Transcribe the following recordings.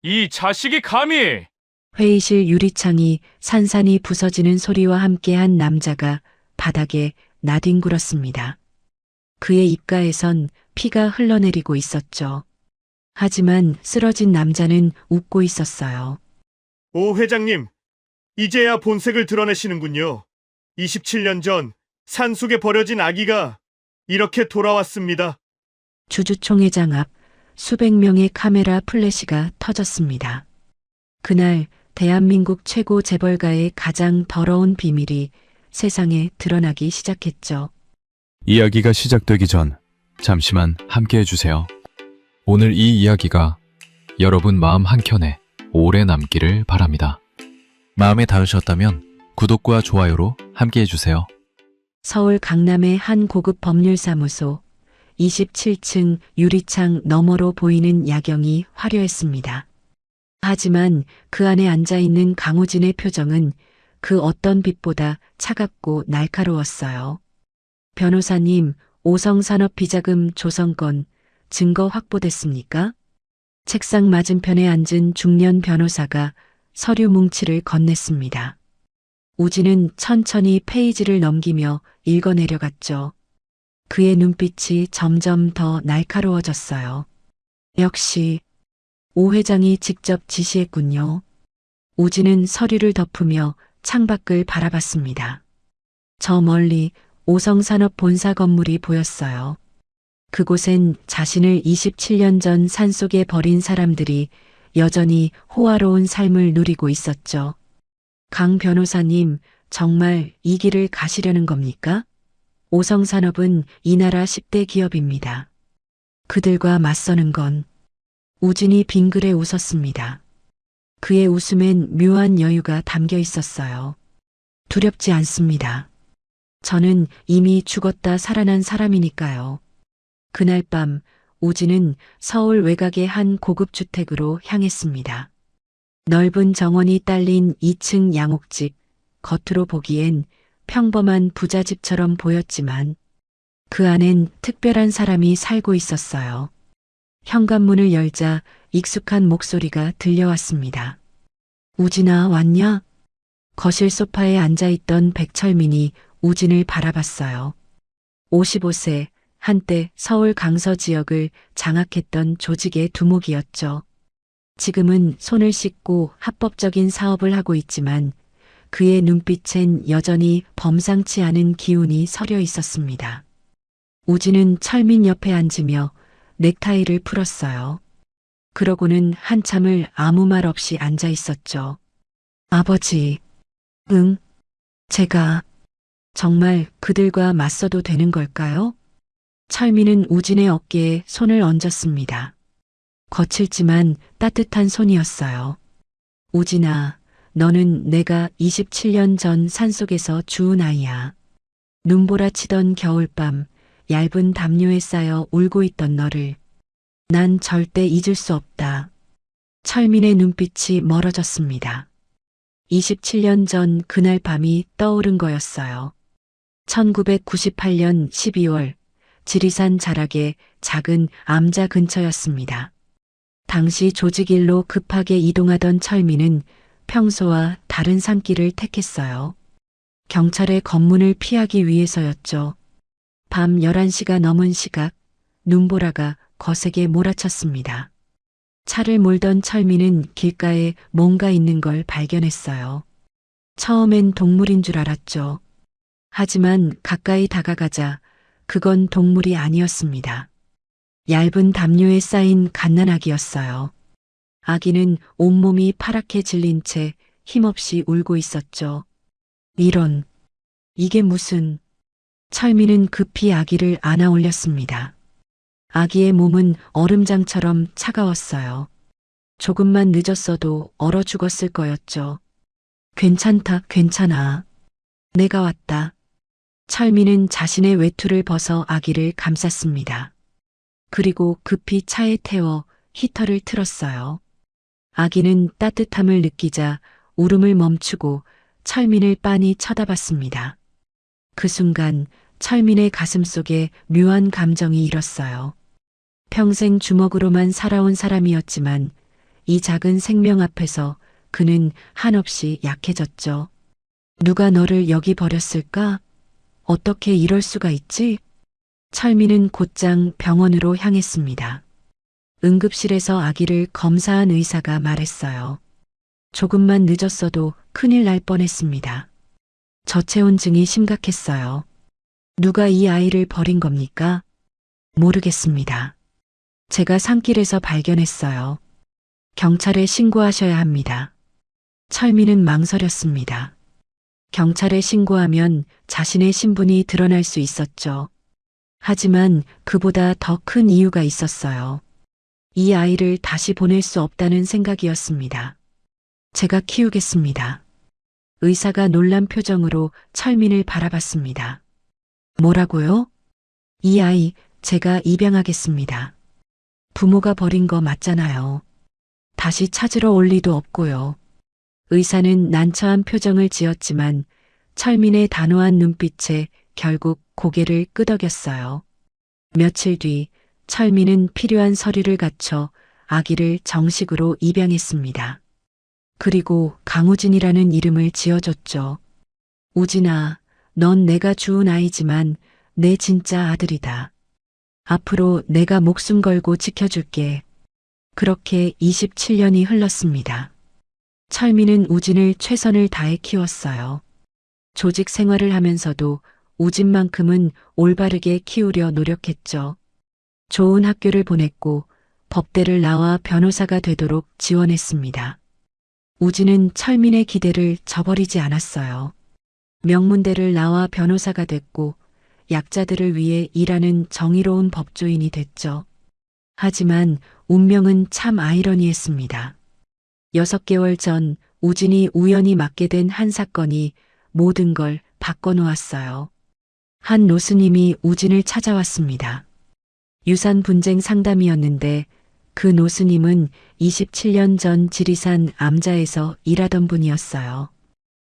이 자식이 감히! 회의실 유리창이 산산이 부서지는 소리와 함께한 남자가 바닥에 나뒹굴었습니다. 그의 입가에선 피가 흘러내리고 있었죠. 하지만 쓰러진 남자는 웃고 있었어요. 오 회장님, 이제야 본색을 드러내시는군요. 27년 전 산속에 버려진 아기가 이렇게 돌아왔습니다. 주주총회장 앞 수백 명의 카메라 플래시가 터졌습니다. 그날 대한민국 최고 재벌가의 가장 더러운 비밀이 세상에 드러나기 시작했죠. 이야기가 시작되기 전 잠시만 함께 해주세요. 오늘 이 이야기가 여러분 마음 한켠에 오래 남기를 바랍니다. 마음에 닿으셨다면 구독과 좋아요로 함께 해주세요. 서울 강남의 한 고급 법률사무소 27층 유리창 너머로 보이는 야경이 화려했습니다. 하지만 그 안에 앉아있는 강우진의 표정은 그 어떤 빛보다 차갑고 날카로웠어요. 변호사님, 오성산업비자금 조성건 증거 확보됐습니까? 책상 맞은편에 앉은 중년 변호사가 서류 뭉치를 건넸습니다. 우진은 천천히 페이지를 넘기며 읽어내려갔죠. 그의 눈빛이 점점 더 날카로워졌어요. 역시 오 회장이 직접 지시했군요. 우진은 서류를 덮으며 창밖을 바라봤습니다. 저 멀리 오성산업 본사 건물이 보였어요. 그곳엔 자신을 27년 전 산속에 버린 사람들이 여전히 호화로운 삶을 누리고 있었죠. 강 변호사님, 정말 이 길을 가시려는 겁니까? 오성산업은 이 나라 10대 기업입니다. 그들과 맞서는 건 우진이 빙그레 웃었습니다. 그의 웃음엔 묘한 여유가 담겨 있었어요. 두렵지 않습니다. 저는 이미 죽었다 살아난 사람이니까요. 그날 밤 우진은 서울 외곽의 한 고급 주택으로 향했습니다. 넓은 정원이 딸린 2층 양옥집, 겉으로 보기엔 평범한 부잣집처럼 보였지만 그 안엔 특별한 사람이 살고 있었어요. 현관문을 열자 익숙한 목소리가 들려왔습니다. 우진아, 왔냐? 거실 소파에 앉아있던 백철민이 우진을 바라봤어요. 55세, 한때 서울 강서 지역을 장악했던 조직의 두목이었죠. 지금은 손을 씻고 합법적인 사업을 하고 있지만 그의 눈빛엔 여전히 범상치 않은 기운이 서려 있었습니다. 우진은 철민 옆에 앉으며 넥타이를 풀었어요. 그러고는 한참을 아무 말 없이 앉아 있었죠. 아버지, 응, 제가 정말 그들과 맞서도 되는 걸까요? 철민은 우진의 어깨에 손을 얹었습니다. 거칠지만 따뜻한 손이었어요. 우진아, 너는 내가 27년 전 산속에서 주운 아이야. 눈보라치던 겨울밤, 얇은 담요에 쌓여 울고 있던 너를 난 절대 잊을 수 없다. 철민의 눈빛이 멀어졌습니다. 27년 전 그날 밤이 떠오른 거였어요. 1998년 12월 지리산 자락의 작은 암자 근처였습니다. 당시 조직 일로 급하게 이동하던 철민은 평소와 다른 산길을 택했어요. 경찰의 검문을 피하기 위해서였죠. 밤 11시가 넘은 시각, 눈보라가 거세게 몰아쳤습니다. 차를 몰던 철민은 길가에 뭔가 있는 걸 발견했어요. 처음엔 동물인 줄 알았죠. 하지만 가까이 다가가자 그건 동물이 아니었습니다. 얇은 담요에 쌓인 갓난아기였어요. 아기는 온몸이 파랗게 질린 채 힘없이 울고 있었죠. 이런, 이게 무슨... 철민은 급히 아기를 안아 올렸습니다. 아기의 몸은 얼음장처럼 차가웠어요. 조금만 늦었어도 얼어 죽었을 거였죠. 괜찮다, 괜찮아. 내가 왔다. 철민은 자신의 외투를 벗어 아기를 감쌌습니다. 그리고 급히 차에 태워 히터를 틀었어요. 아기는 따뜻함을 느끼자 울음을 멈추고 철민을 빤히 쳐다봤습니다. 그 순간 철민의 가슴 속에 묘한 감정이 일었어요. 평생 주먹으로만 살아온 사람이었지만 이 작은 생명 앞에서 그는 한없이 약해졌죠. 누가 너를 여기 버렸을까? 어떻게 이럴 수가 있지? 철민은 곧장 병원으로 향했습니다. 응급실에서 아기를 검사한 의사가 말했어요. 조금만 늦었어도 큰일 날 뻔했습니다. 저체온증이 심각했어요. 누가 이 아이를 버린 겁니까? 모르겠습니다. 제가 산길에서 발견했어요. 경찰에 신고하셔야 합니다. 철민은 망설였습니다. 경찰에 신고하면 자신의 신분이 드러날 수 있었죠. 하지만 그보다 더 큰 이유가 있었어요. 이 아이를 다시 보낼 수 없다는 생각이었습니다. 제가 키우겠습니다. 의사가 놀란 표정으로 철민을 바라봤습니다. 뭐라고요? 이 아이 제가 입양하겠습니다. 부모가 버린 거 맞잖아요. 다시 찾으러 올 리도 없고요. 의사는 난처한 표정을 지었지만 철민의 단호한 눈빛에 결국 고개를 끄덕였어요. 며칠 뒤 철민은 필요한 서류를 갖춰 아기를 정식으로 입양했습니다. 그리고 강우진이라는 이름을 지어줬죠. 우진아, 넌 내가 주운 아이지만 내 진짜 아들이다. 앞으로 내가 목숨 걸고 지켜줄게. 그렇게 27년이 흘렀습니다. 철민은 우진을 최선을 다해 키웠어요. 조직 생활을 하면서도 우진만큼은 올바르게 키우려 노력했죠. 좋은 학교를 보냈고 법대를 나와 변호사가 되도록 지원했습니다. 우진은 철민의 기대를 저버리지 않았어요. 명문대를 나와 변호사가 됐고 약자들을 위해 일하는 정의로운 법조인이 됐죠. 하지만 운명은 참 아이러니했습니다. 6개월 전 우진이 우연히 맡게 된 한 사건이 모든 걸 바꿔놓았어요. 한 노스님이 우진을 찾아왔습니다. 유산 분쟁 상담이었는데 그 노스님은 27년 전 지리산 암자에서 일하던 분이었어요.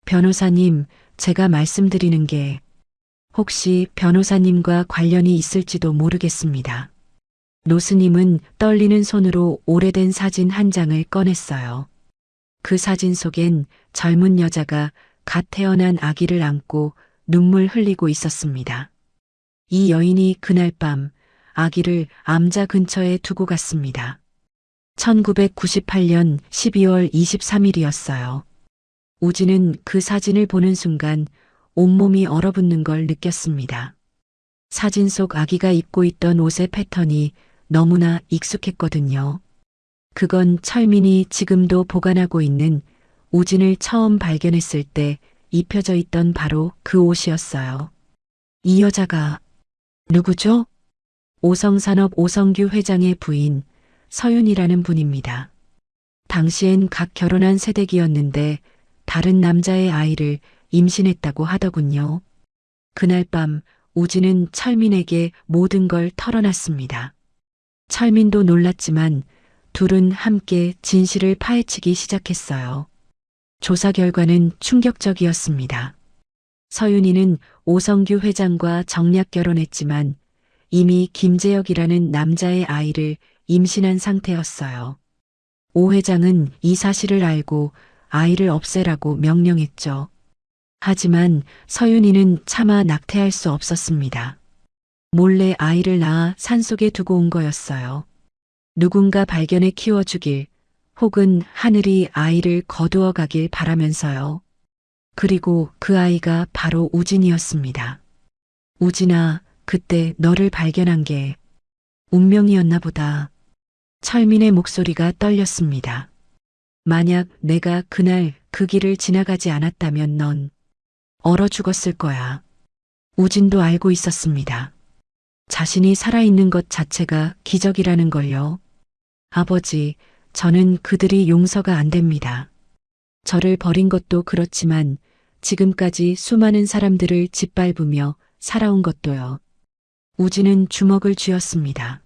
변호사님, 제가 말씀드리는 게 혹시 변호사님과 관련이 있을지도 모르겠습니다. 노스님은 떨리는 손으로 오래된 사진 한 장을 꺼냈어요. 그 사진 속엔 젊은 여자가 갓 태어난 아기를 안고 눈물 흘리고 있었습니다. 이 여인이 그날 밤 아기를 암자 근처에 두고 갔습니다. 1998년 12월 23일이었어요. 우진은 그 사진을 보는 순간 온몸이 얼어붙는 걸 느꼈습니다. 사진 속 아기가 입고 있던 옷의 패턴이 너무나 익숙했거든요. 그건 철민이 지금도 보관하고 있는 우진을 처음 발견했을 때 입혀져 있던 바로 그 옷이었어요. 이 여자가 누구죠? 오성산업 오성규 회장의 부인 서윤이라는 분입니다. 당시엔 각 결혼한 새댁이었는데 다른 남자의 아이를 임신했다고 하더군요. 그날 밤 우진은 철민에게 모든 걸 털어놨습니다. 철민도 놀랐지만 둘은 함께 진실을 파헤치기 시작했어요. 조사 결과는 충격적이었습니다. 서윤이는 오성규 회장과 정략 결혼했지만 이미 김재혁이라는 남자의 아이를 임신한 상태였어요. 오 회장은 이 사실을 알고 아이를 없애라고 명령했죠. 하지만 서윤이는 차마 낙태할 수 없었습니다. 몰래 아이를 낳아 산속에 두고 온 거였어요. 누군가 발견해 키워주길 혹은 하늘이 아이를 거두어 가길 바라면서요. 그리고 그 아이가 바로 우진이었습니다. 우진아, 그때 너를 발견한 게 운명이었나 보다. 철민의 목소리가 떨렸습니다. 만약 내가 그날 그 길을 지나가지 않았다면 넌 얼어 죽었을 거야. 우진도 알고 있었습니다. 자신이 살아있는 것 자체가 기적이라는 걸요. 아버지, 저는 그들이 용서가 안 됩니다. 저를 버린 것도 그렇지만 지금까지 수많은 사람들을 짓밟으며 살아온 것도요. 우진은 주먹을 쥐었습니다.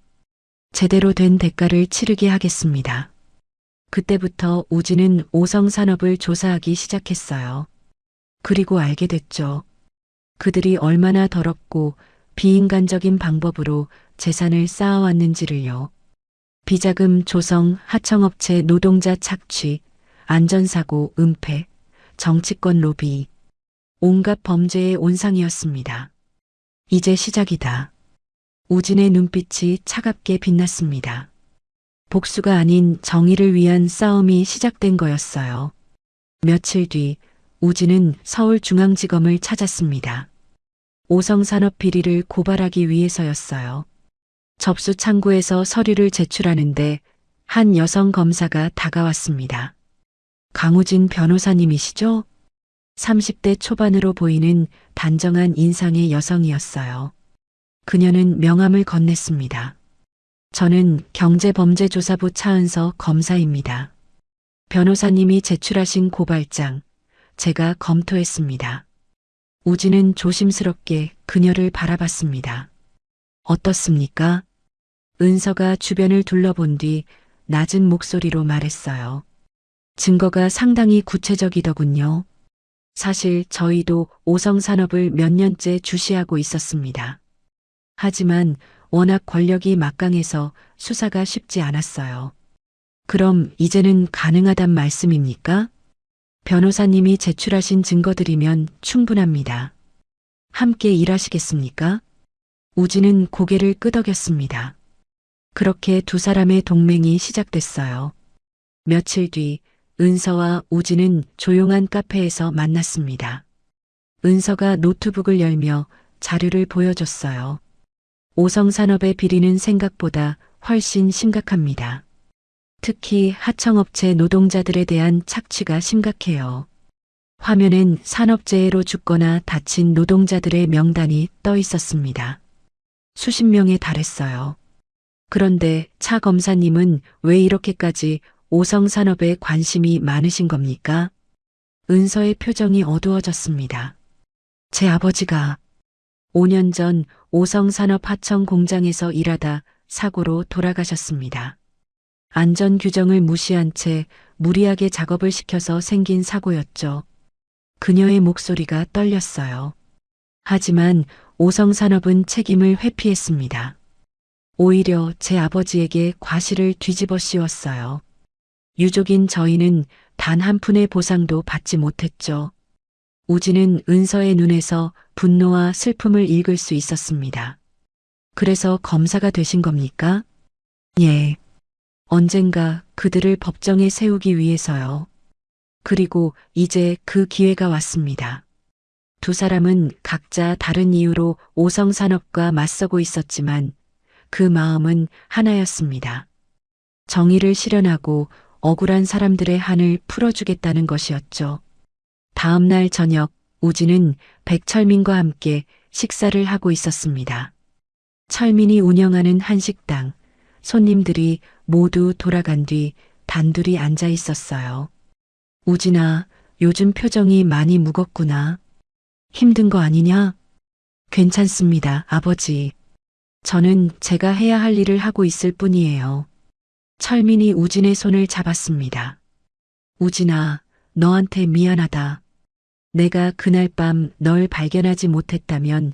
제대로 된 대가를 치르게 하겠습니다. 그때부터 우진은 오성산업을 조사하기 시작했어요. 그리고 알게 됐죠. 그들이 얼마나 더럽고 비인간적인 방법으로 재산을 쌓아왔는지를요. 비자금 조성, 하청업체 노동자 착취, 안전사고, 은폐, 정치권 로비, 온갖 범죄의 온상이었습니다. 이제 시작이다. 우진의 눈빛이 차갑게 빛났습니다. 복수가 아닌 정의를 위한 싸움이 시작된 거였어요. 며칠 뒤 우진은 서울중앙지검을 찾았습니다. 오성산업 비리를 고발하기 위해서였어요. 접수 창구에서 서류를 제출하는데 한 여성 검사가 다가왔습니다. 강우진 변호사님이시죠? 30대 초반으로 보이는 단정한 인상의 여성이었어요. 그녀는 명함을 건넸습니다. 저는 경제범죄조사부 차은서 검사입니다. 변호사님이 제출하신 고발장, 제가 검토했습니다. 우진은 조심스럽게 그녀를 바라봤습니다. 어떻습니까? 은서가 주변을 둘러본 뒤 낮은 목소리로 말했어요. 증거가 상당히 구체적이더군요. 사실 저희도 오성산업을 몇 년째 주시하고 있었습니다. 하지만 워낙 권력이 막강해서 수사가 쉽지 않았어요. 그럼 이제는 가능하단 말씀입니까? 변호사님이 제출하신 증거들이면 충분합니다. 함께 일하시겠습니까? 우진은 고개를 끄덕였습니다. 그렇게 두 사람의 동맹이 시작됐어요. 며칠 뒤 은서와 우진은 조용한 카페에서 만났습니다. 은서가 노트북을 열며 자료를 보여줬어요. 오성산업의 비리는 생각보다 훨씬 심각합니다. 특히 하청업체 노동자들에 대한 착취가 심각해요. 화면엔 산업재해로 죽거나 다친 노동자들의 명단이 떠 있었습니다. 수십 명에 달했어요. 그런데 차 검사님은 왜 이렇게까지 오성산업에 관심이 많으신 겁니까? 은서의 표정이 어두워졌습니다. 제 아버지가 5년 전 오성산업 하청 공장에서 일하다 사고로 돌아가셨습니다. 안전 규정을 무시한 채 무리하게 작업을 시켜서 생긴 사고였죠. 그녀의 목소리가 떨렸어요. 하지만 오성산업은 책임을 회피했습니다. 오히려 제 아버지에게 과실을 뒤집어 씌웠어요. 유족인 저희는 단 한 푼의 보상도 받지 못했죠. 우진은 은서의 눈에서 분노와 슬픔을 읽을 수 있었습니다. 그래서 검사가 되신 겁니까? 예. 언젠가 그들을 법정에 세우기 위해서요. 그리고 이제 그 기회가 왔습니다. 두 사람은 각자 다른 이유로 오성산업과 맞서고 있었지만 그 마음은 하나였습니다. 정의를 실현하고 억울한 사람들의 한을 풀어주겠다는 것이었죠. 다음 날 저녁 우진은 백철민과 함께 식사를 하고 있었습니다. 철민이 운영하는 한식당, 손님들이 모두 돌아간 뒤 단둘이 앉아 있었어요. 우진아, 요즘 표정이 많이 무겁구나. 힘든 거 아니냐? 괜찮습니다, 아버지. 저는 제가 해야 할 일을 하고 있을 뿐이에요. 철민이 우진의 손을 잡았습니다. 우진아, 너한테 미안하다. 내가 그날 밤 널 발견하지 못했다면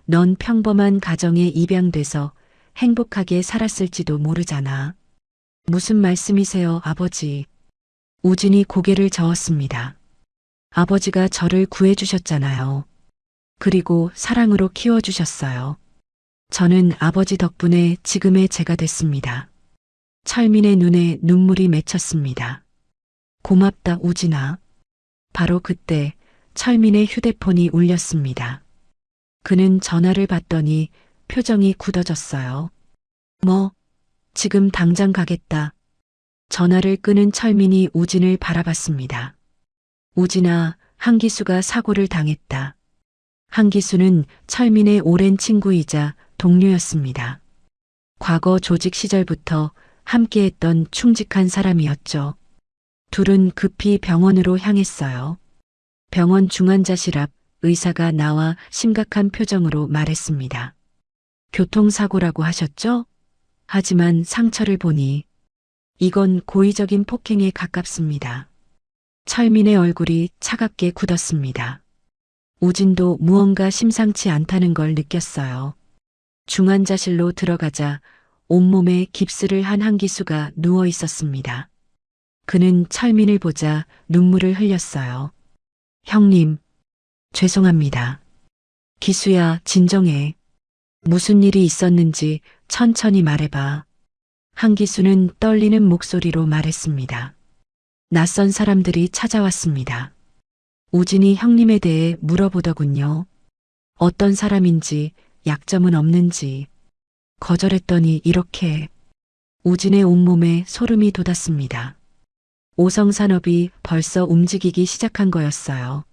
넌 평범한 가정에 입양돼서 행복하게 살았을지도 모르잖아. 무슨 말씀이세요, 아버지? 우진이 고개를 저었습니다. 아버지가 저를 구해주셨잖아요. 그리고 사랑으로 키워주셨어요. 저는 아버지 덕분에 지금의 제가 됐습니다. 철민의 눈에 눈물이 맺혔습니다. 고맙다, 우진아. 바로 그때 철민의 휴대폰이 울렸습니다. 그는 전화를 받더니 표정이 굳어졌어요. 뭐, 지금 당장 가겠다. 전화를 끄는 철민이 우진을 바라봤습니다. 우진아, 한기수가 사고를 당했다. 한기수는 철민의 오랜 친구이자 동료였습니다. 과거 조직 시절부터 함께했던 충직한 사람이었죠. 둘은 급히 병원으로 향했어요. 병원 중환자실 앞 의사가 나와 심각한 표정으로 말했습니다. 교통사고라고 하셨죠? 하지만 상처를 보니 이건 고의적인 폭행에 가깝습니다. 철민의 얼굴이 차갑게 굳었습니다. 우진도 무언가 심상치 않다는 걸 느꼈어요. 중환자실로 들어가자 온몸에 깁스를 한 한기수가 누워 있었습니다. 그는 철민을 보자 눈물을 흘렸어요. 형님, 죄송합니다. 기수야, 진정해. 무슨 일이 있었는지 천천히 말해봐. 한기수는 떨리는 목소리로 말했습니다. 낯선 사람들이 찾아왔습니다. 우진이 형님에 대해 물어보더군요. 어떤 사람인지, 약점은 없는지. 거절했더니 이렇게. 우진의 온몸에 소름이 돋았습니다. 오성산업이 벌써 움직이기 시작한 거였어요.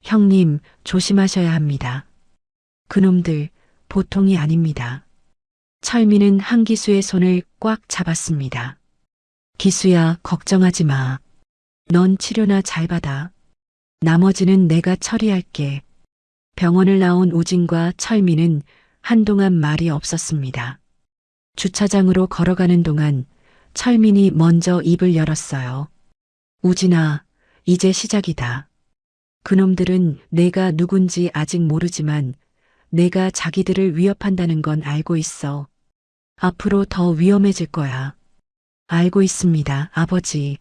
형님, 조심하셔야 합니다. 그놈들 보통이 아닙니다. 철민은 한기수의 손을 꽉 잡았습니다. 기수야, 걱정하지 마. 넌 치료나 잘 받아. 나머지는 내가 처리할게. 병원을 나온 우진과 철민은 한동안 말이 없었습니다. 주차장으로 걸어가는 동안 철민이 먼저 입을 열었어요. 우진아, 이제 시작이다. 그놈들은 내가 누군지 아직 모르지만 내가 자기들을 위협한다는 건 알고 있어. 앞으로 더 위험해질 거야. 알고 있습니다, 아버지.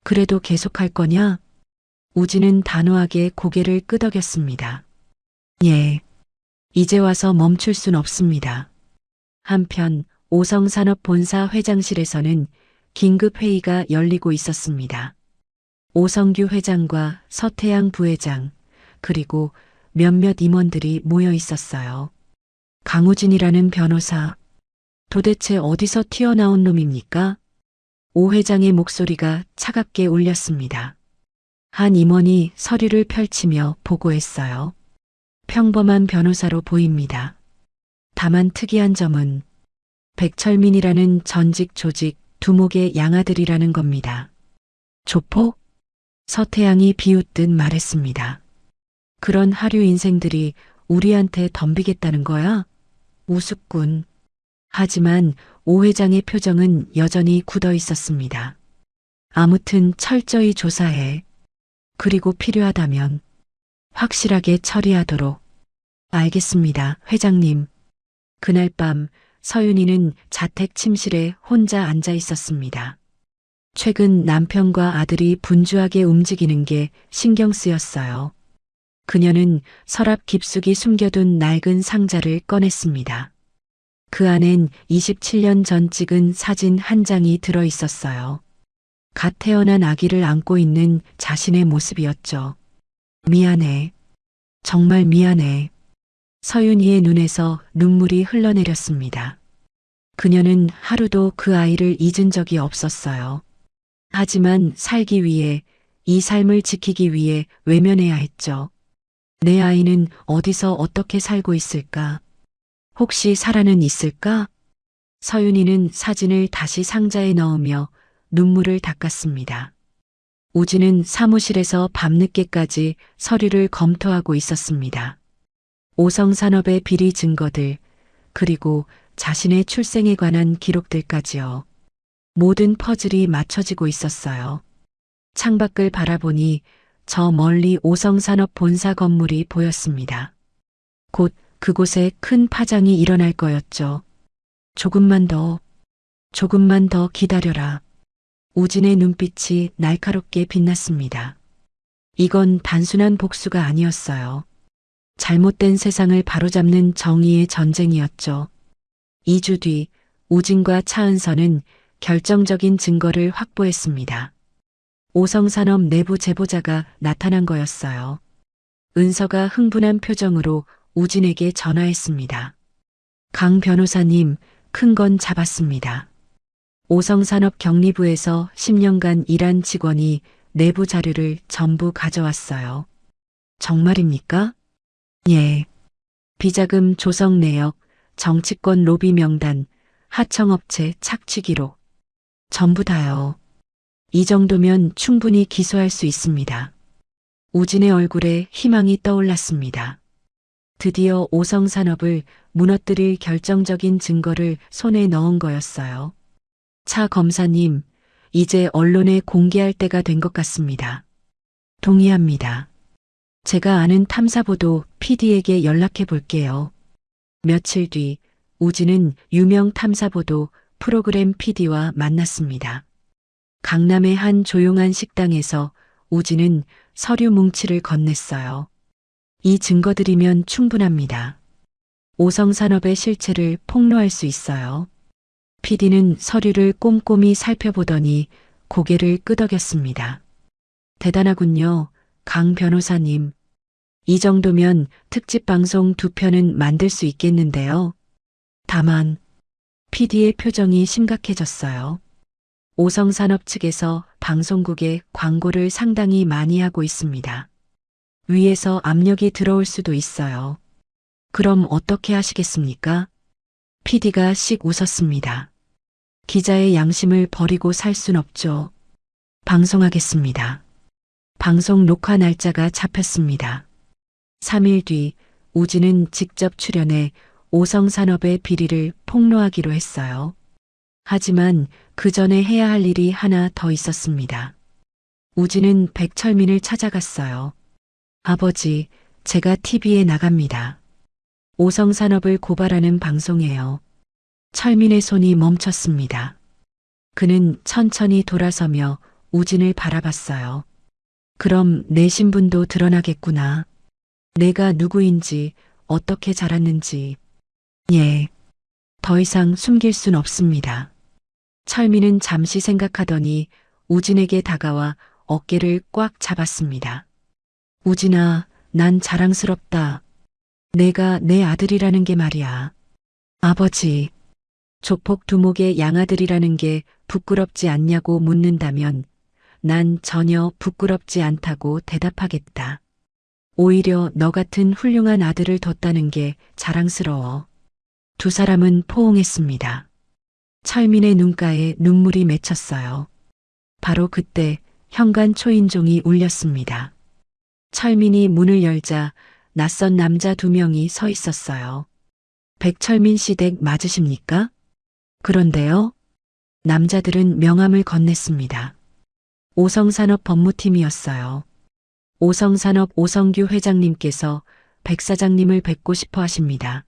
그래도 계속할 거냐? 우진은 단호하게 고개를 끄덕였습니다. 예. 이제 와서 멈출 순 없습니다. 한편 오성산업 본사 회장실에서는 긴급 회의가 열리고 있었습니다. 오성규 회장과 서태양 부회장, 그리고 몇몇 임원들이 모여 있었어요. 강우진이라는 변호사, 도대체 어디서 튀어나온 놈입니까? 오 회장의 목소리가 차갑게 울렸습니다. 한 임원이 서류를 펼치며 보고했어요. 평범한 변호사로 보입니다. 다만 특이한 점은 백철민이라는 전직 조직 두목의 양아들이라는 겁니다. 조폭? 서태양이 비웃듯 말했습니다. 그런 하류 인생들이 우리한테 덤비겠다는 거야? 우습군. 하지만 오 회장의 표정은 여전히 굳어 있었습니다. 아무튼 철저히 조사해. 그리고 필요하다면 확실하게 처리하도록. 알겠습니다, 회장님. 그날 밤 서윤이는 자택 침실에 혼자 앉아 있었습니다. 최근 남편과 아들이 분주하게 움직이는 게 신경 쓰였어요. 그녀는 서랍 깊숙이 숨겨둔 낡은 상자를 꺼냈습니다. 그 안엔 27년 전 찍은 사진 한 장이 들어 있었어요. 갓 태어난 아기를 안고 있는 자신의 모습이었죠. 미안해. 정말 미안해. 서윤이의 눈에서 눈물이 흘러내렸습니다. 그녀는 하루도 그 아이를 잊은 적이 없었어요. 하지만 살기 위해, 이 삶을 지키기 위해 외면해야 했죠. 내 아이는 어디서 어떻게 살고 있을까? 혹시 살아는 있을까? 서윤이는 사진을 다시 상자에 넣으며 눈물을 닦았습니다. 우진은 사무실에서 밤늦게까지 서류를 검토하고 있었습니다. 오성산업의 비리 증거들, 그리고 자신의 출생에 관한 기록들까지요. 모든 퍼즐이 맞춰지고 있었어요. 창밖을 바라보니 저 멀리 오성산업 본사 건물이 보였습니다. 곧 그곳에 큰 파장이 일어날 거였죠. 조금만 더 기다려라. 우진의 눈빛이 날카롭게 빛났습니다. 이건 단순한 복수가 아니었어요. 잘못된 세상을 바로잡는 정의의 전쟁이었죠. 2주 뒤 우진과 차은서는 결정적인 증거를 확보했습니다. 오성산업 내부 제보자가 나타난 거였어요. 은서가 흥분한 표정으로 우진에게 전화했습니다. 강 변호사님, 큰 건 잡았습니다. 오성산업 경리부에서 10년간 일한 직원이 내부 자료를 전부 가져왔어요. 정말입니까? 예. 비자금 조성 내역, 정치권 로비 명단, 하청업체 착취 기록. 전부 다요. 이 정도면 충분히 기소할 수 있습니다. 우진의 얼굴에 희망이 떠올랐습니다. 드디어 오성산업을 무너뜨릴 결정적인 증거를 손에 넣은 거였어요. 차 검사님, 이제 언론에 공개할 때가 된 것 같습니다. 동의합니다. 제가 아는 탐사보도 PD에게 연락해 볼게요. 며칠 뒤 우진은 유명 탐사보도 프로그램 PD와 만났습니다. 강남의 한 조용한 식당에서 우진은 서류 뭉치를 건넸어요. 이 증거들이면 충분합니다. 오성산업의 실체를 폭로할 수 있어요. PD는 서류를 꼼꼼히 살펴보더니 고개를 끄덕였습니다. 대단하군요, 강 변호사님. 이 정도면 특집 방송 2편은 만들 수 있겠는데요. 다만 PD의 표정이 심각해졌어요. 오성산업 측에서 방송국에 광고를 상당히 많이 하고 있습니다. 위에서 압력이 들어올 수도 있어요. 그럼 어떻게 하시겠습니까? PD가 씩 웃었습니다. 기자의 양심을 버리고 살 순 없죠. 방송하겠습니다. 방송 녹화 날짜가 잡혔습니다. 3일 뒤 우진은 직접 출연해 오성산업의 비리를 폭로하기로 했어요. 하지만 그 전에 해야 할 일이 하나 더 있었습니다. 우진은 백철민을 찾아갔어요. 아버지, 제가 TV에 나갑니다. 오성산업을 고발하는 방송이에요. 철민의 손이 멈췄습니다. 그는 천천히 돌아서며 우진을 바라봤어요. 그럼 내 신분도 드러나겠구나. 내가 누구인지, 어떻게 자랐는지. 예. 더 이상 숨길 순 없습니다. 철민은 잠시 생각하더니 우진에게 다가와 어깨를 꽉 잡았습니다. 우진아, 난 자랑스럽다. 내가 내 아들이라는 게 말이야. 아버지, 조폭 두목의 양아들이라는 게 부끄럽지 않냐고 묻는다면 난 전혀 부끄럽지 않다고 대답하겠다. 오히려 너 같은 훌륭한 아들을 뒀다는 게 자랑스러워. 두 사람은 포옹했습니다. 철민의 눈가에 눈물이 맺혔어요. 바로 그때 현관 초인종이 울렸습니다. 철민이 문을 열자 낯선 남자 2명이 서 있었어요. 백철민 씨 댁 맞으십니까? 그런데요. 남자들은 명함을 건넸습니다. 오성산업 법무팀이었어요. 오성산업 오성규 회장님께서 백 사장님을 뵙고 싶어 하십니다.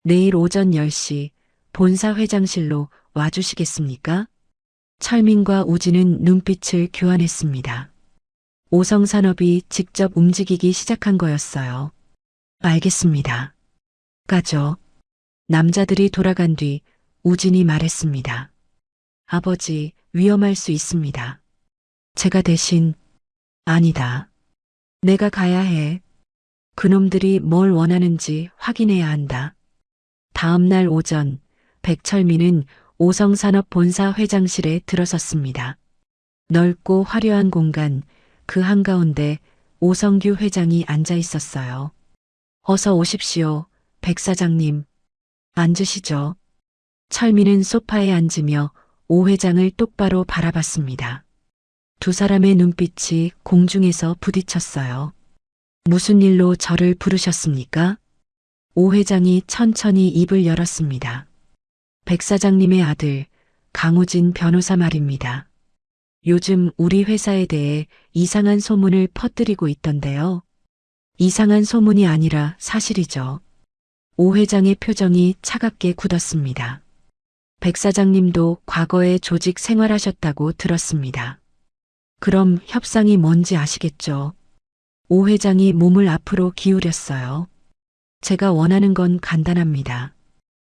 내일 오전 10시 본사 회장실로 와주시겠습니까? 철민과 우진은 눈빛을 교환했습니다. 오성산업이 직접 움직이기 시작한 거였어요. 알겠습니다. 가죠. 남자들이 돌아간 뒤 우진이 말했습니다. 아버지, 위험할 수 있습니다. 제가 대신, 아니다. 내가 가야 해. 그놈들이 뭘 원하는지 확인해야 한다. 다음 날 오전, 백철민은 오성산업 본사 회장실에 들어섰습니다. 넓고 화려한 공간, 그 한가운데 오성규 회장이 앉아 있었어요. 어서 오십시오, 백 사장님. 앉으시죠. 철민은 소파에 앉으며 오 회장을 똑바로 바라봤습니다. 두 사람의 눈빛이 공중에서 부딪혔어요. 무슨 일로 저를 부르셨습니까? 오 회장이 천천히 입을 열었습니다. 백 사장님의 아들, 강우진 변호사 말입니다. 요즘 우리 회사에 대해 이상한 소문을 퍼뜨리고 있던데요. 이상한 소문이 아니라 사실이죠. 오 회장의 표정이 차갑게 굳었습니다. 백 사장님도 과거에 조직 생활하셨다고 들었습니다. 그럼 협상이 뭔지 아시겠죠? 오 회장이 몸을 앞으로 기울였어요. 제가 원하는 건 간단합니다.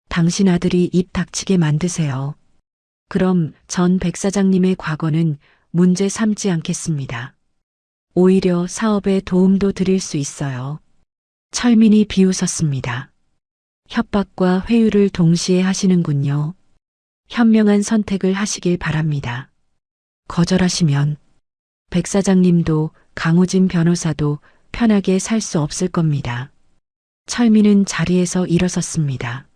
당신 아들이 입 닥치게 만드세요. 그럼 전 백 사장님의 과거는 문제 삼지 않겠습니다. 오히려 사업에 도움도 드릴 수 있어요. 철민이 비웃었습니다. 협박과 회유를 동시에 하시는군요. 현명한 선택을 하시길 바랍니다. 거절하시면 백 사장님도 강우진 변호사도 편하게 살 수 없을 겁니다. 철민은 자리에서 일어섰습니다.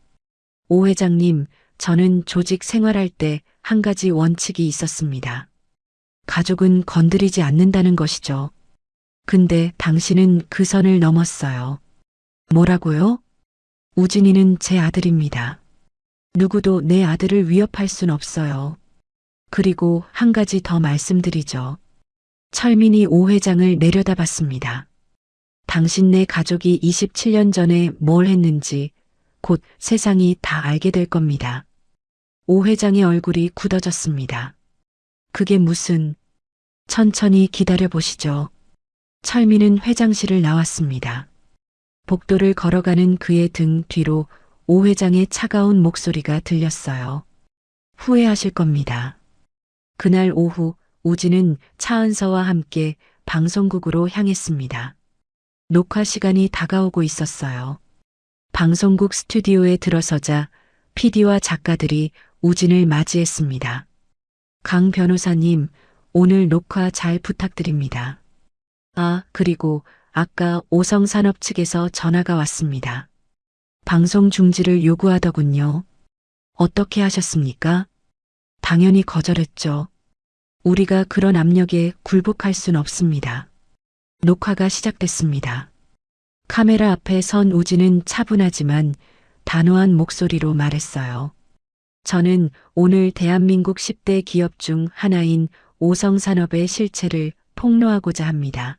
오 회장님, 저는 조직 생활할 때 한 가지 원칙이 있었습니다. 가족은 건드리지 않는다는 것이죠. 근데 당신은 그 선을 넘었어요. 뭐라고요? 우진이는 제 아들입니다. 누구도 내 아들을 위협할 순 없어요. 그리고 한 가지 더 말씀드리죠. 철민이 오 회장을 내려다봤습니다. 당신네 가족이 27년 전에 뭘 했는지 곧 세상이 다 알게 될 겁니다. 오 회장의 얼굴이 굳어졌습니다. 그게 무슨... 천천히 기다려 보시죠. 철민은 회장실을 나왔습니다. 복도를 걸어가는 그의 등 뒤로 오 회장의 차가운 목소리가 들렸어요. 후회하실 겁니다. 그날 오후 우진은 차은서와 함께 방송국으로 향했습니다. 녹화 시간이 다가오고 있었어요. 방송국 스튜디오에 들어서자 PD와 작가들이 우진을 맞이했습니다. 강 변호사님, 오늘 녹화 잘 부탁드립니다. 아, 그리고 아까 오성산업 측에서 전화가 왔습니다. 방송 중지를 요구하더군요. 어떻게 하셨습니까? 당연히 거절했죠. 우리가 그런 압력에 굴복할 순 없습니다. 녹화가 시작됐습니다. 카메라 앞에 선 우진은 차분하지만 단호한 목소리로 말했어요. 저는 오늘 대한민국 10대 기업 중 하나인 오성산업의 실체를 폭로하고자 합니다.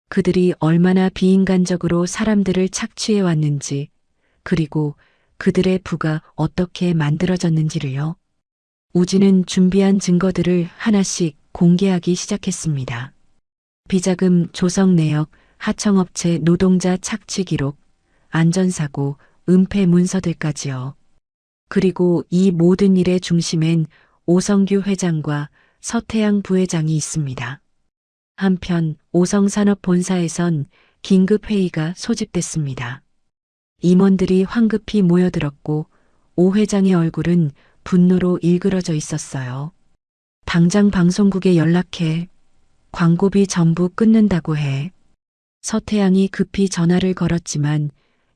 그들이 얼마나 비인간적으로 사람들을 착취해 왔는지, 그리고 그들의 부가 어떻게 만들어졌는지를요. 우진은 준비한 증거들을 하나씩 공개하기 시작했습니다. 비자금 조성 내역, 하청업체 노동자 착취 기록, 안전사고, 은폐 문서들까지요. 그리고 이 모든 일의 중심엔 오성규 회장과 서태양 부회장이 있습니다. 한편 오성산업 본사에선 긴급회의가 소집됐습니다. 임원들이 황급히 모여들었고 오 회장의 얼굴은 분노로 일그러져 있었어요. 당장 방송국에 연락해. 광고비 전부 끊는다고 해. 서태양이 급히 전화를 걸었지만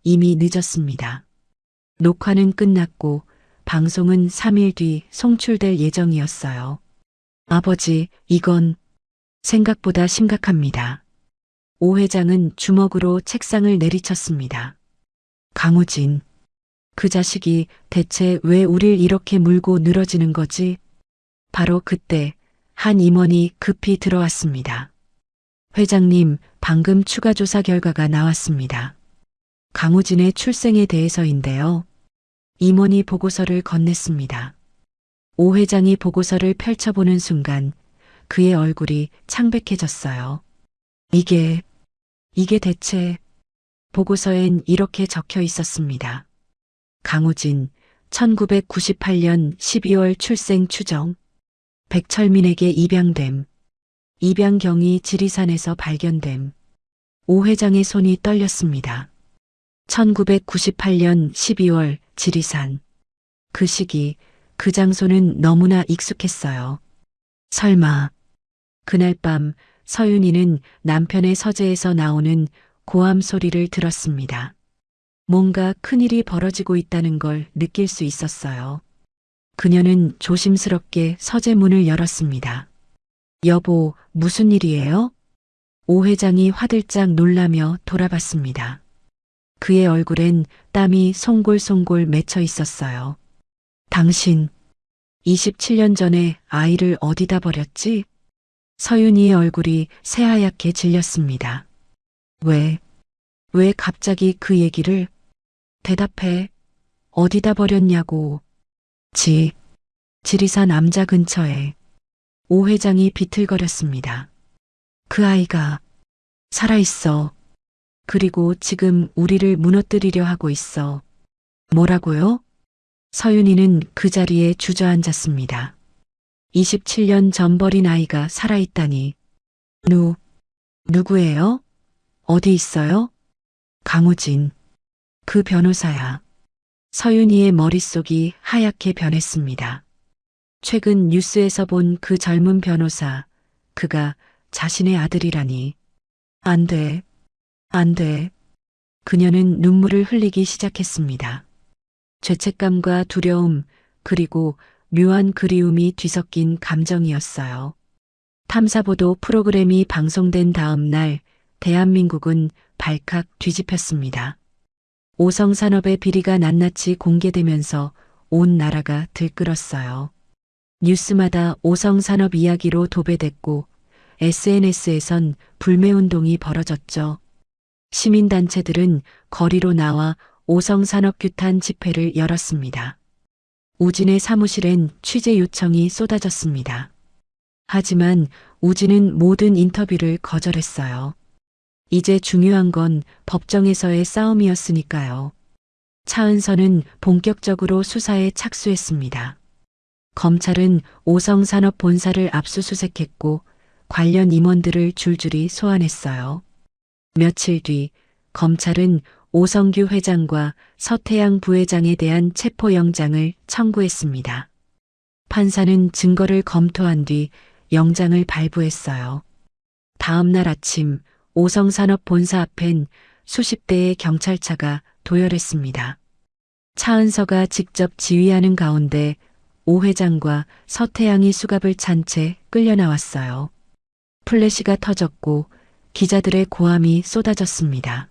이미 늦었습니다. 녹화는 끝났고 방송은 3일 뒤 송출될 예정이었어요. 아버지, 이건 생각보다 심각합니다. 오 회장은 주먹으로 책상을 내리쳤습니다. 강우진, 그 자식이 대체 왜 우릴 이렇게 물고 늘어지는 거지? 바로 그때 한 임원이 급히 들어왔습니다. 회장님, 방금 추가 조사 결과가 나왔습니다. 강우진의 출생에 대해서인데요. 임원이 보고서를 건넸습니다. 오 회장이 보고서를 펼쳐보는 순간 그의 얼굴이 창백해졌어요. 이게 대체... 보고서엔 이렇게 적혀 있었습니다. 강우진, 1998년 12월 출생 추정. 백철민에게 입양됨. 입양경위 지리산에서 발견됨. 오 회장의 손이 떨렸습니다. 1998년 12월 지리산. 그 시기, 그 장소는 너무나 익숙했어요. 설마 그날 밤 서윤이는 남편의 서재에서 나오는 고함 소리를 들었습니다. 뭔가 큰일이 벌어지고 있다는 걸 느낄 수 있었어요. 그녀는 조심스럽게 서재 문을 열었습니다. 여보, 무슨 일이에요? 오 회장이 화들짝 놀라며 돌아봤습니다. 그의 얼굴엔 땀이 송골송골 맺혀 있었어요. 당신, 27년 전에 아이를 어디다 버렸지? 서윤이의 얼굴이 새하얗게 질렸습니다. 왜 갑자기 그 얘기를? 대답해. 어디다 버렸냐고. 지리산 암자 근처에. 오 회장이 비틀거렸습니다. 그 아이가 살아있어. 그리고 지금 우리를 무너뜨리려 하고 있어. 뭐라고요? 서윤이는 그 자리에 주저앉았습니다. 27년 전 버린 아이가 살아있다니. 누구예요? 어디 있어요? 강우진. 그 변호사야. 서윤이의 머릿속이 하얗게 변했습니다. 최근 뉴스에서 본 그 젊은 변호사, 그가 자신의 아들이라니. 안 돼. 그녀는 눈물을 흘리기 시작했습니다. 죄책감과 두려움, 그리고 묘한 그리움이 뒤섞인 감정이었어요. 탐사보도 프로그램이 방송된 다음 날 대한민국은 발칵 뒤집혔습니다. 오성산업의 비리가 낱낱이 공개되면서 온 나라가 들끓었어요. 뉴스마다 오성산업 이야기로 도배됐고 SNS에선 불매운동이 벌어졌죠. 시민단체들은 거리로 나와 오성산업규탄 집회를 열었습니다. 우진의 사무실엔 취재 요청이 쏟아졌습니다. 하지만 우진은 모든 인터뷰를 거절했어요. 이제 중요한 건 법정에서의 싸움이었으니까요. 차은선은 본격적으로 수사에 착수했습니다. 검찰은 오성산업 본사를 압수수색했고 관련 임원들을 줄줄이 소환했어요. 며칠 뒤 검찰은 오성규 회장과 서태양 부회장에 대한 체포영장을 청구했습니다. 판사는 증거를 검토한 뒤 영장을 발부했어요. 다음 날 아침 오성산업 본사 앞엔 수십 대의 경찰차가 도열했습니다. 차은서가 직접 지휘하는 가운데 오 회장과 서태양이 수갑을 찬 채 끌려 나왔어요. 플래시가 터졌고 기자들의 고함이 쏟아졌습니다.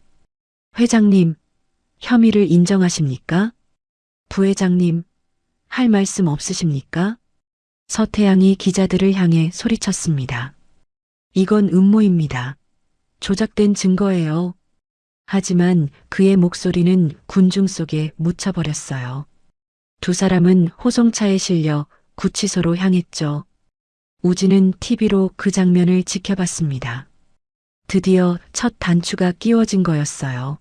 회장님, 혐의를 인정하십니까? 부회장님, 할 말씀 없으십니까? 서태양이 기자들을 향해 소리쳤습니다. 이건 음모입니다. 조작된 증거예요. 하지만 그의 목소리는 군중 속에 묻혀버렸어요. 두 사람은 호송차에 실려 구치소로 향했죠. 우진은 TV로 그 장면을 지켜봤습니다. 드디어 첫 단추가 끼워진 거였어요.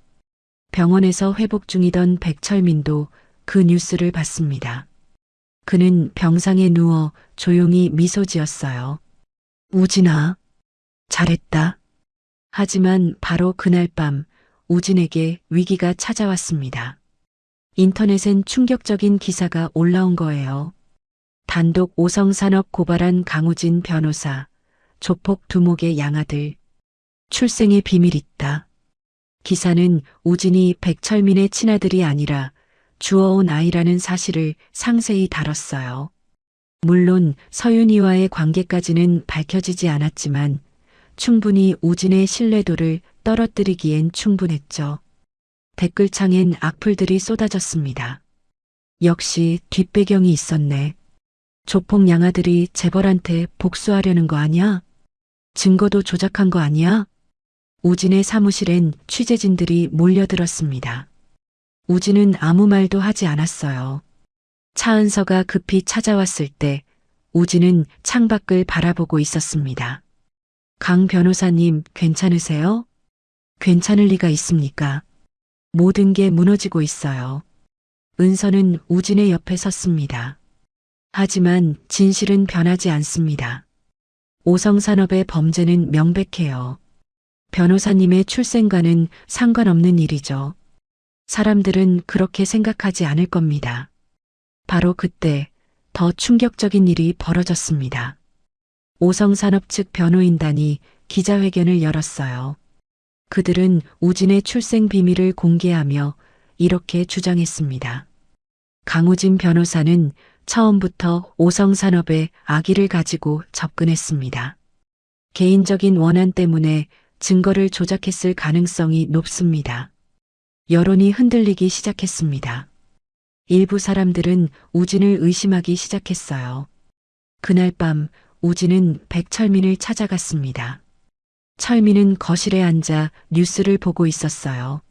병원에서 회복 중이던 백철민도 그 뉴스를 봤습니다. 그는 병상에 누워 조용히 미소 지었어요. 우진아, 잘했다. 하지만 바로 그날 밤 우진에게 위기가 찾아왔습니다. 인터넷엔 충격적인 기사가 올라온 거예요. 단독 오성산업 고발한 강우진 변호사, 조폭 두목의 양아들, 출생의 비밀 있다. 기사는 우진이 백철민의 친아들이 아니라 주워온 아이라는 사실을 상세히 다뤘어요. 물론 서윤이와의 관계까지는 밝혀지지 않았지만 충분히 우진의 신뢰도를 떨어뜨리기엔 충분했죠. 댓글창엔 악플들이 쏟아졌습니다. 역시 뒷배경이 있었네. 조폭 양아들이 재벌한테 복수하려는 거 아니야? 증거도 조작한 거 아니야? 우진의 사무실엔 취재진들이 몰려들었습니다. 우진은 아무 말도 하지 않았어요. 차은서가 급히 찾아왔을 때 우진은 창밖을 바라보고 있었습니다. 강 변호사님, 괜찮으세요? 괜찮을 리가 있습니까? 모든 게 무너지고 있어요. 은서는 우진의 옆에 섰습니다. 하지만 진실은 변하지 않습니다. 오성산업의 범죄는 명백해요. 변호사님의 출생과는 상관없는 일이죠. 사람들은 그렇게 생각하지 않을 겁니다. 바로 그때 더 충격적인 일이 벌어졌습니다. 오성산업 측 변호인단이 기자회견을 열었어요. 그들은 우진의 출생 비밀을 공개하며 이렇게 주장했습니다. 강우진 변호사는 처음부터 오성산업에 악의를 가지고 접근했습니다. 개인적인 원한 때문에 증거를 조작했을 가능성이 높습니다. 여론이 흔들리기 시작했습니다. 일부 사람들은 우진을 의심하기 시작했어요. 그날 밤 우진은 백철민을 찾아갔습니다. 철민은 거실에 앉아 뉴스를 보고 있었어요.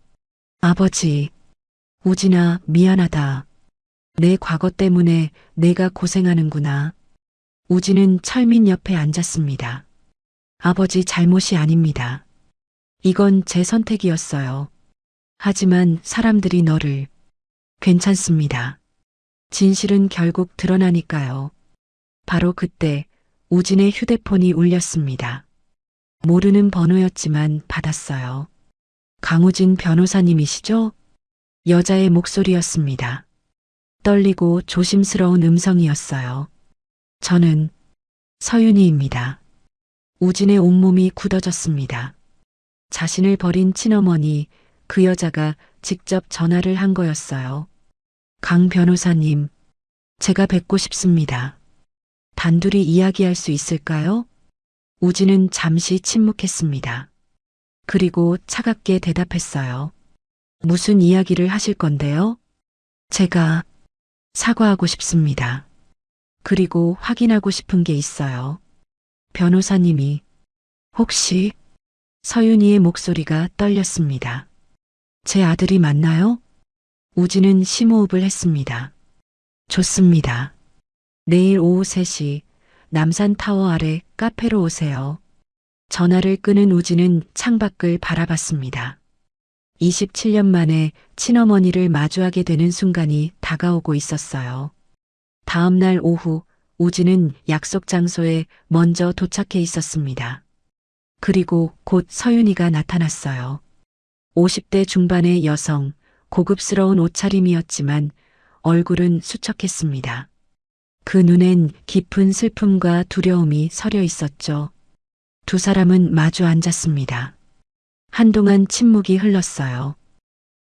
아버지, 우진아, 미안하다. 내 과거 때문에 내가 고생하는구나. 우진은 철민 옆에 앉았습니다. 아버지 잘못이 아닙니다. 이건 제 선택이었어요. 하지만 사람들이 너를 괜찮습니다. 진실은 결국 드러나니까요. 바로 그때 우진의 휴대폰이 울렸습니다. 모르는 번호였지만 받았어요. 강우진 변호사님이시죠? 여자의 목소리였습니다. 떨리고 조심스러운 음성이었어요. 저는 서윤이입니다. 우진의 온몸이 굳어졌습니다. 자신을 버린 친어머니, 그 여자가 직접 전화를 한 거였어요. 강 변호사님, 제가 뵙고 싶습니다. 단둘이 이야기할 수 있을까요? 우진은 잠시 침묵했습니다. 그리고 차갑게 대답했어요. 무슨 이야기를 하실 건데요? 제가 사과하고 싶습니다. 그리고 확인하고 싶은 게 있어요. 변호사님이 혹시 … 서윤이의 목소리가 떨렸습니다. 제 아들이 맞나요? 우진은 심호흡을 했습니다. 좋습니다. 내일 오후 3시 남산타워 아래 카페로 오세요. 전화를 끊은 우진은 창밖을 바라봤습니다. 27년 만에 친어머니를 마주하게 되는 순간이 다가오고 있었어요. 다음 날 오후 우진은 약속 장소에 먼저 도착해 있었습니다. 그리고 곧 서윤이가 나타났어요. 50대 중반의 여성, 고급스러운 옷차림이었지만 얼굴은 수척했습니다. 그 눈엔 깊은 슬픔과 두려움이 서려 있었죠. 두 사람은 마주 앉았습니다. 한동안 침묵이 흘렀어요.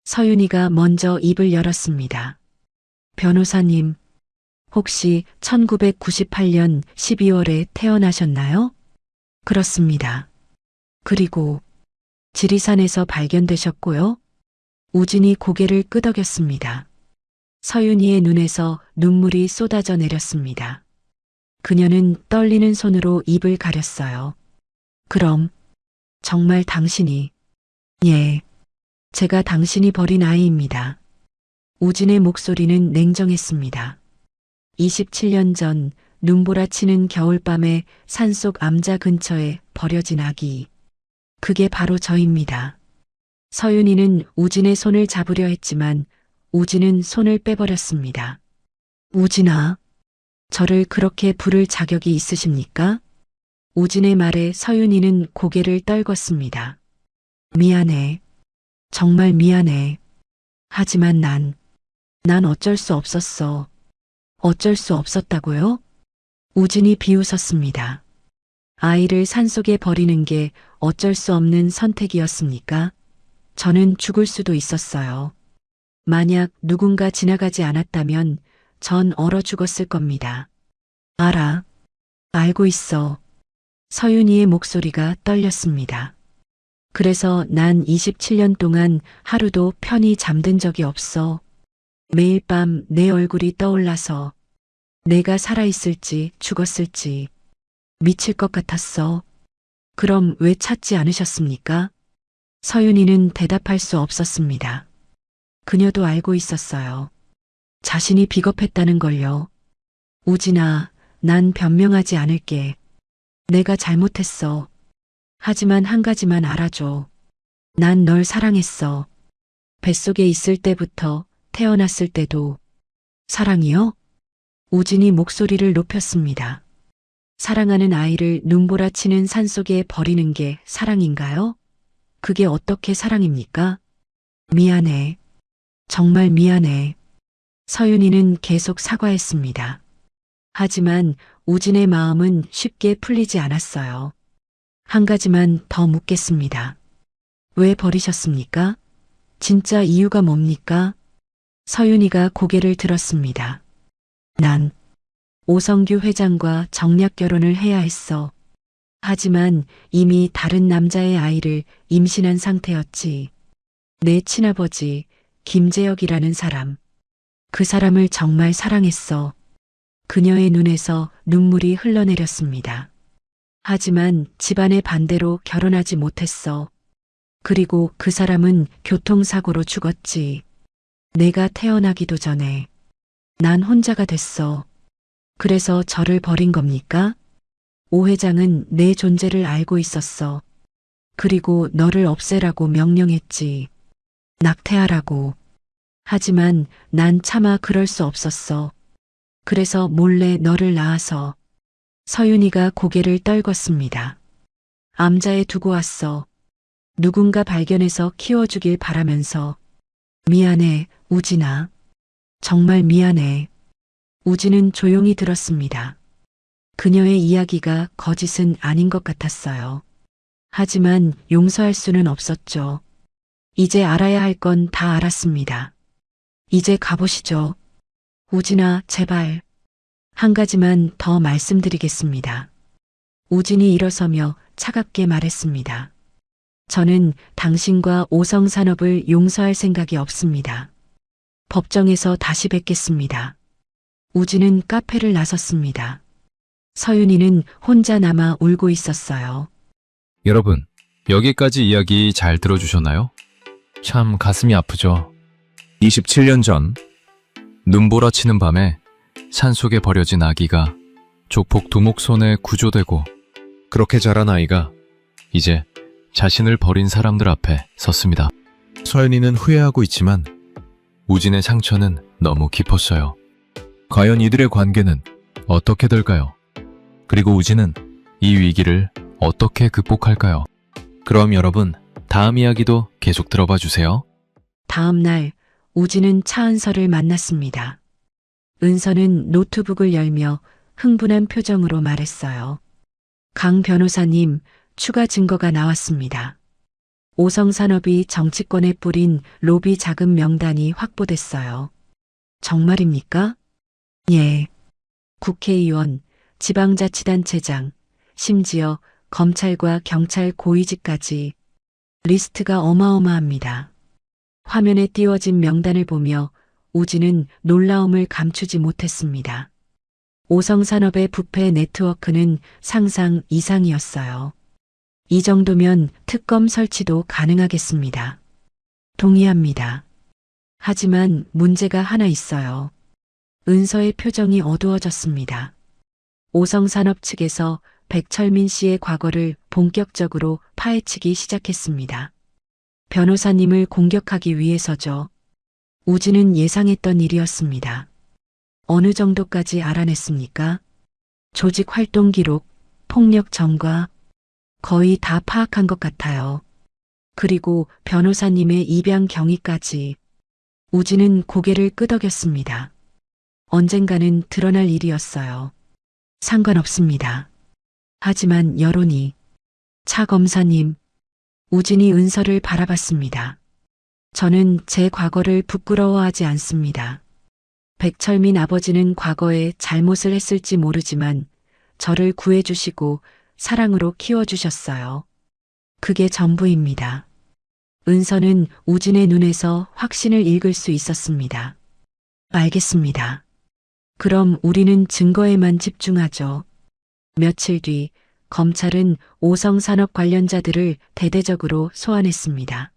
서윤이가 먼저 입을 열었습니다. 변호사님, 혹시 1998년 12월에 태어나셨나요? 그렇습니다. 그리고 지리산에서 발견되셨고요. 우진이 고개를 끄덕였습니다. 서윤이의 눈에서 눈물이 쏟아져 내렸습니다. 그녀는 떨리는 손으로 입을 가렸어요. 그럼 정말 당신이... 예, 제가 당신이 버린 아이입니다. 우진의 목소리는 냉정했습니다. 27년 전 눈보라치는 겨울밤에 산속 암자 근처에 버려진 아기. 그게 바로 저입니다. 서윤이는 우진의 손을 잡으려 했지만 우진은 손을 빼버렸습니다. 우진아, 저를 그렇게 부를 자격이 있으십니까? 우진의 말에 서윤이는 고개를 떨궜습니다. 미안해. 정말 미안해. 하지만 난 어쩔 수 없었어. 어쩔 수 없었다고요? 우진이 비웃었습니다. 아이를 산속에 버리는 게 어쩔 수 없는 선택이었습니까? 저는 죽을 수도 있었어요. 만약 누군가 지나가지 않았다면 전 얼어 죽었을 겁니다. 알아. 알고 있어. 서윤이의 목소리가 떨렸습니다. 그래서 난 27년 동안 하루도 편히 잠든 적이 없어. 매일 밤 내 얼굴이 떠올라서 내가 살아있을지 죽었을지 미칠 것 같았어. 그럼 왜 찾지 않으셨습니까? 서윤이는 대답할 수 없었습니다. 그녀도 알고 있었어요. 자신이 비겁했다는 걸요. 우진아, 난 변명하지 않을게. 내가 잘못했어. 하지만 한 가지만 알아줘. 난 널 사랑했어. 뱃속에 있을 때부터 태어났을 때도. 사랑이요? 우진이 목소리를 높였습니다. 사랑하는 아이를 눈보라치는 산속에 버리는 게 사랑인가요? 그게 어떻게 사랑입니까? 미안해. 정말 미안해. 서윤이는 계속 사과했습니다. 하지만 우진의 마음은 쉽게 풀리지 않았어요. 한 가지만 더 묻겠습니다. 왜 버리셨습니까? 진짜 이유가 뭡니까? 서윤이가 고개를 들었습니다. 난 오성규 회장과 정략 결혼을 해야 했어. 하지만 이미 다른 남자의 아이를 임신한 상태였지. 내 친아버지 김재혁이라는 사람. 그 사람을 정말 사랑했어. 그녀의 눈에서 눈물이 흘러내렸습니다. 하지만 집안의 반대로 결혼하지 못했어. 그리고 그 사람은 교통사고로 죽었지. 내가 태어나기도 전에. 난 혼자가 됐어. 그래서 저를 버린 겁니까? 오 회장은 내 존재를 알고 있었어. 그리고 너를 없애라고 명령했지. 낙태하라고. 하지만 난 차마 그럴 수 없었어. 그래서 몰래 너를 낳아서. 서윤이가 고개를 떨궜습니다. 암자에 두고 왔어. 누군가 발견해서 키워주길 바라면서. 미안해, 우진아. 정말 미안해. 우진은 조용히 들었습니다. 그녀의 이야기가 거짓은 아닌 것 같았어요. 하지만 용서할 수는 없었죠. 이제 알아야 할 건 다 알았습니다. 이제 가보시죠. 우진아, 제발. 한 가지만 더 말씀드리겠습니다. 우진이 일어서며 차갑게 말했습니다. 저는 당신과 오성산업을 용서할 생각이 없습니다. 법정에서 다시 뵙겠습니다. 우진은 카페를 나섰습니다. 서윤이는 혼자 남아 울고 있었어요. 여러분, 여기까지 이야기 잘 들어주셨나요? 참 가슴이 아프죠? 27년 전 눈보라치는 밤에 산속에 버려진 아기가 조폭 두목 손에 구조되고 그렇게 자란 아이가 이제 자신을 버린 사람들 앞에 섰습니다. 서연이는 후회하고 있지만 우진의 상처는 너무 깊었어요. 과연 이들의 관계는 어떻게 될까요? 그리고 우진은 이 위기를 어떻게 극복할까요? 그럼 여러분, 다음 이야기도 계속 들어봐 주세요. 다음 날 우진은 차은서를 만났습니다. 은서는 노트북을 열며 흥분한 표정으로 말했어요. 강 변호사님, 추가 증거가 나왔습니다. 오성산업이 정치권에 뿌린 로비 자금 명단이 확보됐어요. 정말입니까? 예. 국회의원, 지방자치단체장, 심지어 검찰과 경찰 고위직까지 리스트가 어마어마합니다. 화면에 띄워진 명단을 보며 우진은 놀라움을 감추지 못했습니다. 오성산업의 부패 네트워크는 상상 이상이었어요. 이 정도면 특검 설치도 가능하겠습니다. 동의합니다. 하지만 문제가 하나 있어요. 은서의 표정이 어두워졌습니다. 오성산업 측에서 백철민 씨의 과거를 본격적으로 파헤치기 시작했습니다. 변호사님을 공격하기 위해서죠. 우진은 예상했던 일이었습니다. 어느 정도까지 알아냈습니까? 조직 활동 기록, 폭력 전과 거의 다 파악한 것 같아요. 그리고 변호사님의 입양 경위까지. 우진은 고개를 끄덕였습니다. 언젠가는 드러날 일이었어요. 상관없습니다. 하지만 여론이. 차 검사님, 우진이 은서를 바라봤습니다. 저는 제 과거를 부끄러워하지 않습니다. 백철민 아버지는 과거에 잘못을 했을지 모르지만 저를 구해주시고 사랑으로 키워주셨어요. 그게 전부입니다. 은서는 우진의 눈에서 확신을 읽을 수 있었습니다. 알겠습니다. 그럼 우리는 증거에만 집중하죠. 며칠 뒤 검찰은 오성산업 관련자들을 대대적으로 소환했습니다.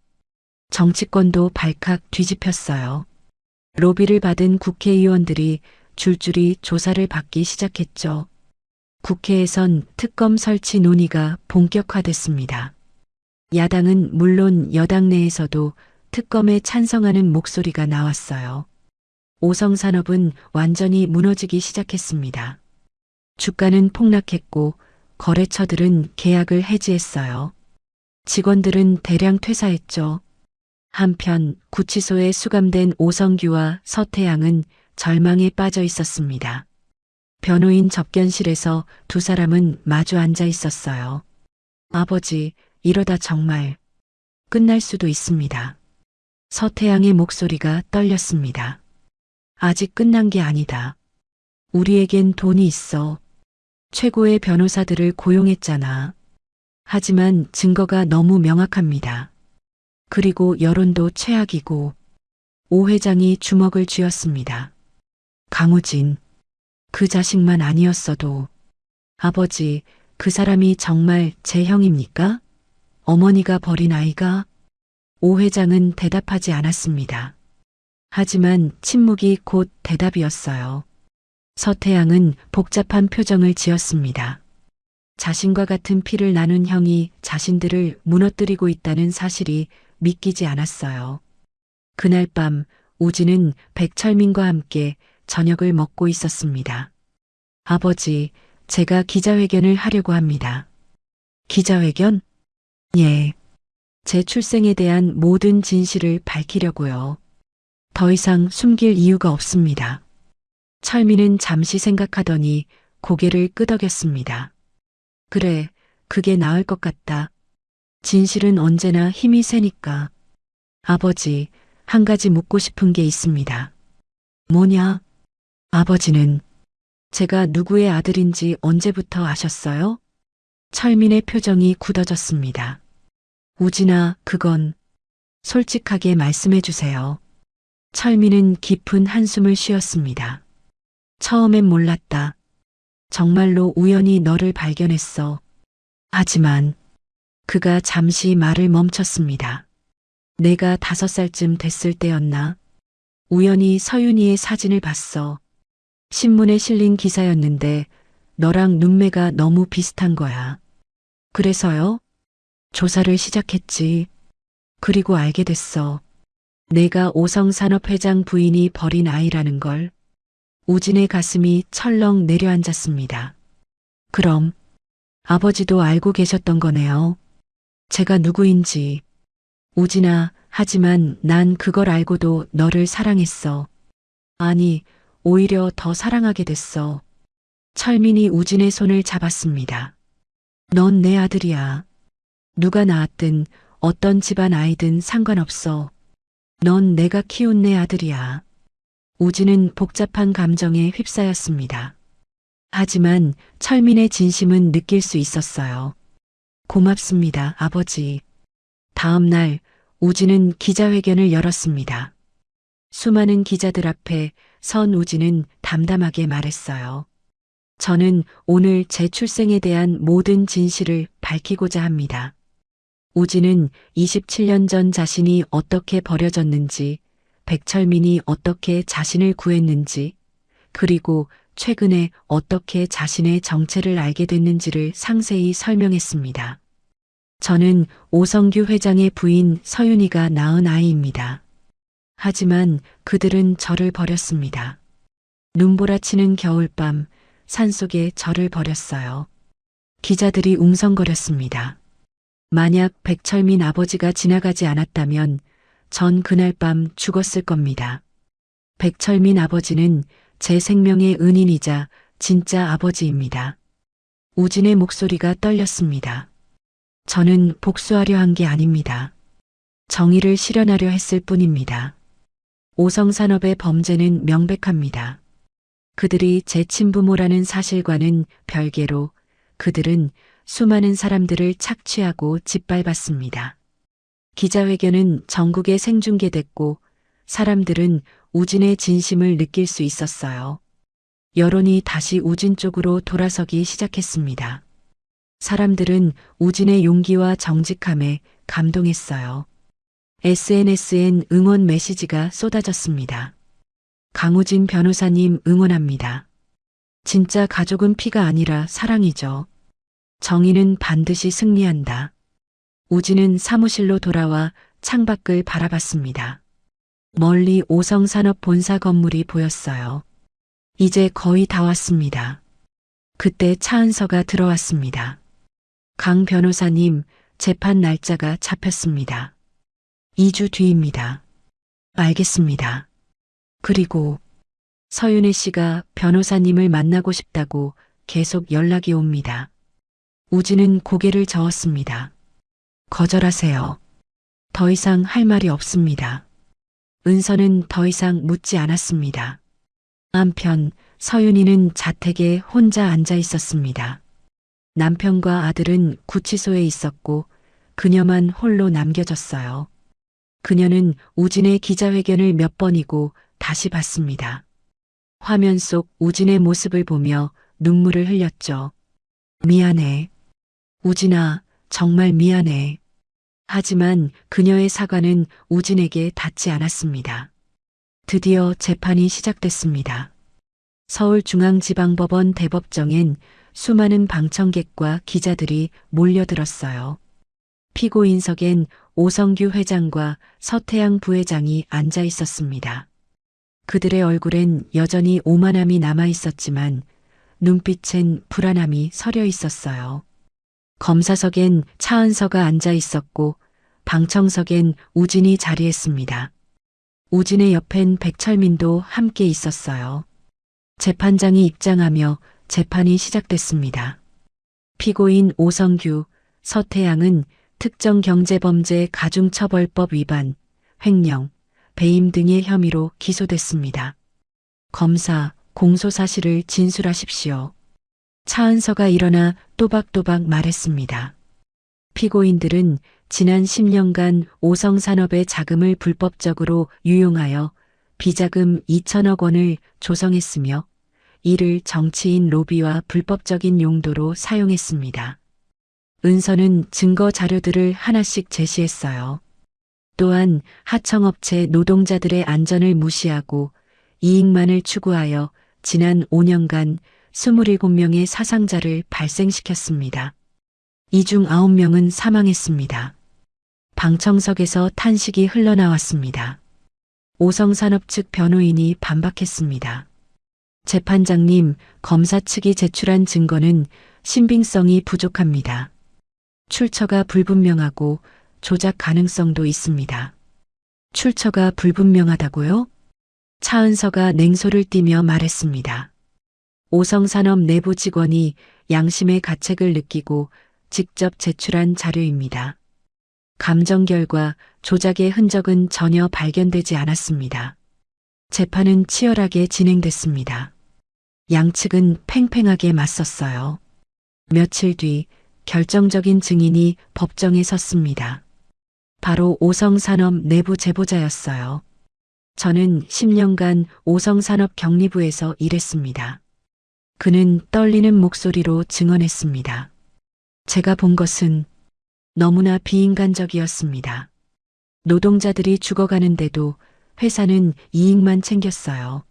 정치권도 발칵 뒤집혔어요. 로비를 받은 국회의원들이 줄줄이 조사를 받기 시작했죠. 국회에선 특검 설치 논의가 본격화됐습니다. 야당은 물론 여당 내에서도 특검에 찬성하는 목소리가 나왔어요. 오성산업은 완전히 무너지기 시작했습니다. 주가는 폭락했고 거래처들은 계약을 해지했어요. 직원들은 대량 퇴사했죠. 한편 구치소에 수감된 오성규와 서태양은 절망에 빠져 있었습니다. 변호인 접견실에서 두 사람은 마주 앉아 있었어요. 아버지, 이러다 정말 끝날 수도 있습니다. 서태양의 목소리가 떨렸습니다. 아직 끝난 게 아니다. 우리에겐 돈이 있어. 최고의 변호사들을 고용했잖아. 하지만 증거가 너무 명확합니다. 그리고 여론도 최악이고. 오 회장이 주먹을 쥐었습니다. 강우진, 그 자식만 아니었어도. 아버지, 그 사람이 정말 제 형입니까? 어머니가 버린 아이가? 오 회장은 대답하지 않았습니다. 하지만 침묵이 곧 대답이었어요. 서태양은 복잡한 표정을 지었습니다. 자신과 같은 피를 나눈 형이 자신들을 무너뜨리고 있다는 사실이 믿기지 않았어요. 그날 밤 우진은 백철민과 함께 저녁을 먹고 있었습니다. 아버지, 제가 기자회견을 하려고 합니다. 기자회견? 예. 제 출생에 대한 모든 진실을 밝히려고요. 더 이상 숨길 이유가 없습니다. 철민은 잠시 생각하더니 고개를 끄덕였습니다. 그래, 그게 나을 것 같다. 진실은 언제나 힘이 세니까. 아버지, 한 가지 묻고 싶은 게 있습니다. 뭐냐? 아버지는 제가 누구의 아들인지 언제부터 아셨어요? 철민의 표정이 굳어졌습니다. 우진아, 그건 솔직하게 말씀해 주세요. 철민은 깊은 한숨을 쉬었습니다. 처음엔 몰랐다. 정말로 우연히 너를 발견했어. 하지만 그가 잠시 말을 멈췄습니다. 내가 5살쯤 됐을 때였나? 우연히 서윤이의 사진을 봤어. 신문에 실린 기사였는데 너랑 눈매가 너무 비슷한 거야. 그래서요? 조사를 시작했지. 그리고 알게 됐어. 내가 오성산업회장 부인이 버린 아이라는 걸. 우진의 가슴이 철렁 내려앉았습니다. 그럼 아버지도 알고 계셨던 거네요. 제가 누구인지. 우진아, 하지만 난 그걸 알고도 너를 사랑했어. 아니, 오히려 더 사랑하게 됐어. 철민이 우진의 손을 잡았습니다. 넌 내 아들이야. 누가 낳았든 어떤 집안 아이든 상관없어. 넌 내가 키운 내 아들이야. 우진은 복잡한 감정에 휩싸였습니다. 하지만 철민의 진심은 느낄 수 있었어요. 고맙습니다, 아버지. 다음 날 우진은 기자회견을 열었습니다. 수많은 기자들 앞에 선 우진은 담담하게 말했어요. 저는 오늘 제 출생에 대한 모든 진실을 밝히고자 합니다. 우진은 27년 전 자신이 어떻게 버려졌는지, 백철민이 어떻게 자신을 구했는지, 그리고 최근에 어떻게 자신의 정체를 알게 됐는지를 상세히 설명했습니다. 저는 오성규 회장의 부인 서윤이가 낳은 아이입니다. 하지만 그들은 저를 버렸습니다. 눈보라치는 겨울밤, 산속에 저를 버렸어요. 기자들이 웅성거렸습니다. 만약 백철민 아버지가 지나가지 않았다면 전 그날 밤 죽었을 겁니다. 백철민 아버지는 제 생명의 은인이자 진짜 아버지입니다. 우진의 목소리가 떨렸습니다. 저는 복수하려 한 게 아닙니다. 정의를 실현하려 했을 뿐입니다. 오성산업의 범죄는 명백합니다. 그들이 제 친부모라는 사실과는 별개로 그들은 수많은 사람들을 착취하고 짓밟았습니다. 기자회견은 전국에 생중계됐고 사람들은 우진의 진심을 느낄 수 있었어요. 여론이 다시 우진 쪽으로 돌아서기 시작했습니다. 사람들은 우진의 용기와 정직함에 감동했어요. SNS엔 응원 메시지가 쏟아졌습니다. 강우진 변호사님 응원합니다. 진짜 가족은 피가 아니라 사랑이죠. 정의는 반드시 승리한다. 우진은 사무실로 돌아와 창밖을 바라봤습니다. 멀리 오성산업 본사 건물이 보였어요. 이제 거의 다 왔습니다. 그때 차은서가 들어왔습니다. 강 변호사님, 재판 날짜가 잡혔습니다. 2주 뒤입니다. 알겠습니다. 그리고 서윤혜 씨가 변호사님을 만나고 싶다고 계속 연락이 옵니다. 우진은 고개를 저었습니다. 거절하세요. 더 이상 할 말이 없습니다. 은서는 더 이상 묻지 않았습니다. 한편 서윤이는 자택에 혼자 앉아 있었습니다. 남편과 아들은 구치소에 있었고 그녀만 홀로 남겨졌어요. 그녀는 우진의 기자회견을 몇 번이고 다시 봤습니다. 화면 속 우진의 모습을 보며 눈물을 흘렸죠. 미안해. 우진아, 정말 미안해. 하지만 그녀의 사과는 우진에게 닿지 않았습니다. 드디어 재판이 시작됐습니다. 서울중앙지방법원 대법정엔 수많은 방청객과 기자들이 몰려들었어요. 피고인석엔 오성규 회장과 서태양 부회장이 앉아 있었습니다. 그들의 얼굴엔 여전히 오만함이 남아 있었지만 눈빛엔 불안함이 서려 있었어요. 검사석엔 차은서가 앉아 있었고 방청석엔 우진이 자리했습니다. 우진의 옆엔 백철민도 함께 있었어요. 재판장이 입장하며 재판이 시작됐습니다. 피고인 오성규, 서태양은 특정경제범죄 가중처벌법 위반, 횡령, 배임 등의 혐의로 기소됐습니다. 검사, 공소사실을 진술하십시오. 차은서가 일어나 또박또박 말했습니다. 피고인들은 지난 10년간 오성산업의 자금을 불법적으로 유용하여 비자금 2천억 원을 조성했으며 이를 정치인 로비와 불법적인 용도로 사용했습니다. 은서는 증거 자료들을 하나씩 제시했어요. 또한 하청업체 노동자들의 안전을 무시하고 이익만을 추구하여 지난 5년간 27명의 사상자를 발생시켰습니다. 이 중 9명은 사망했습니다. 방청석에서 탄식이 흘러나왔습니다. 오성산업 측 변호인이 반박했습니다. 재판장님, 검사 측이 제출한 증거는 신빙성이 부족합니다. 출처가 불분명하고 조작 가능성도 있습니다. 출처가 불분명하다고요? 차은서가 냉소를 띠며 말했습니다. 오성산업 내부 직원이 양심의 가책을 느끼고 직접 제출한 자료입니다. 감정 결과 조작의 흔적은 전혀 발견되지 않았습니다. 재판은 치열하게 진행됐습니다. 양측은 팽팽하게 맞섰어요. 며칠 뒤 결정적인 증인이 법정에 섰습니다. 바로 오성산업 내부 제보자였어요. 저는 10년간 오성산업 격리부에서 일했습니다. 그는 떨리는 목소리로 증언했습니다. 제가 본 것은 너무나 비인간적이었습니다. 노동자들이 죽어가는데도 회사는 이익만 챙겼어요.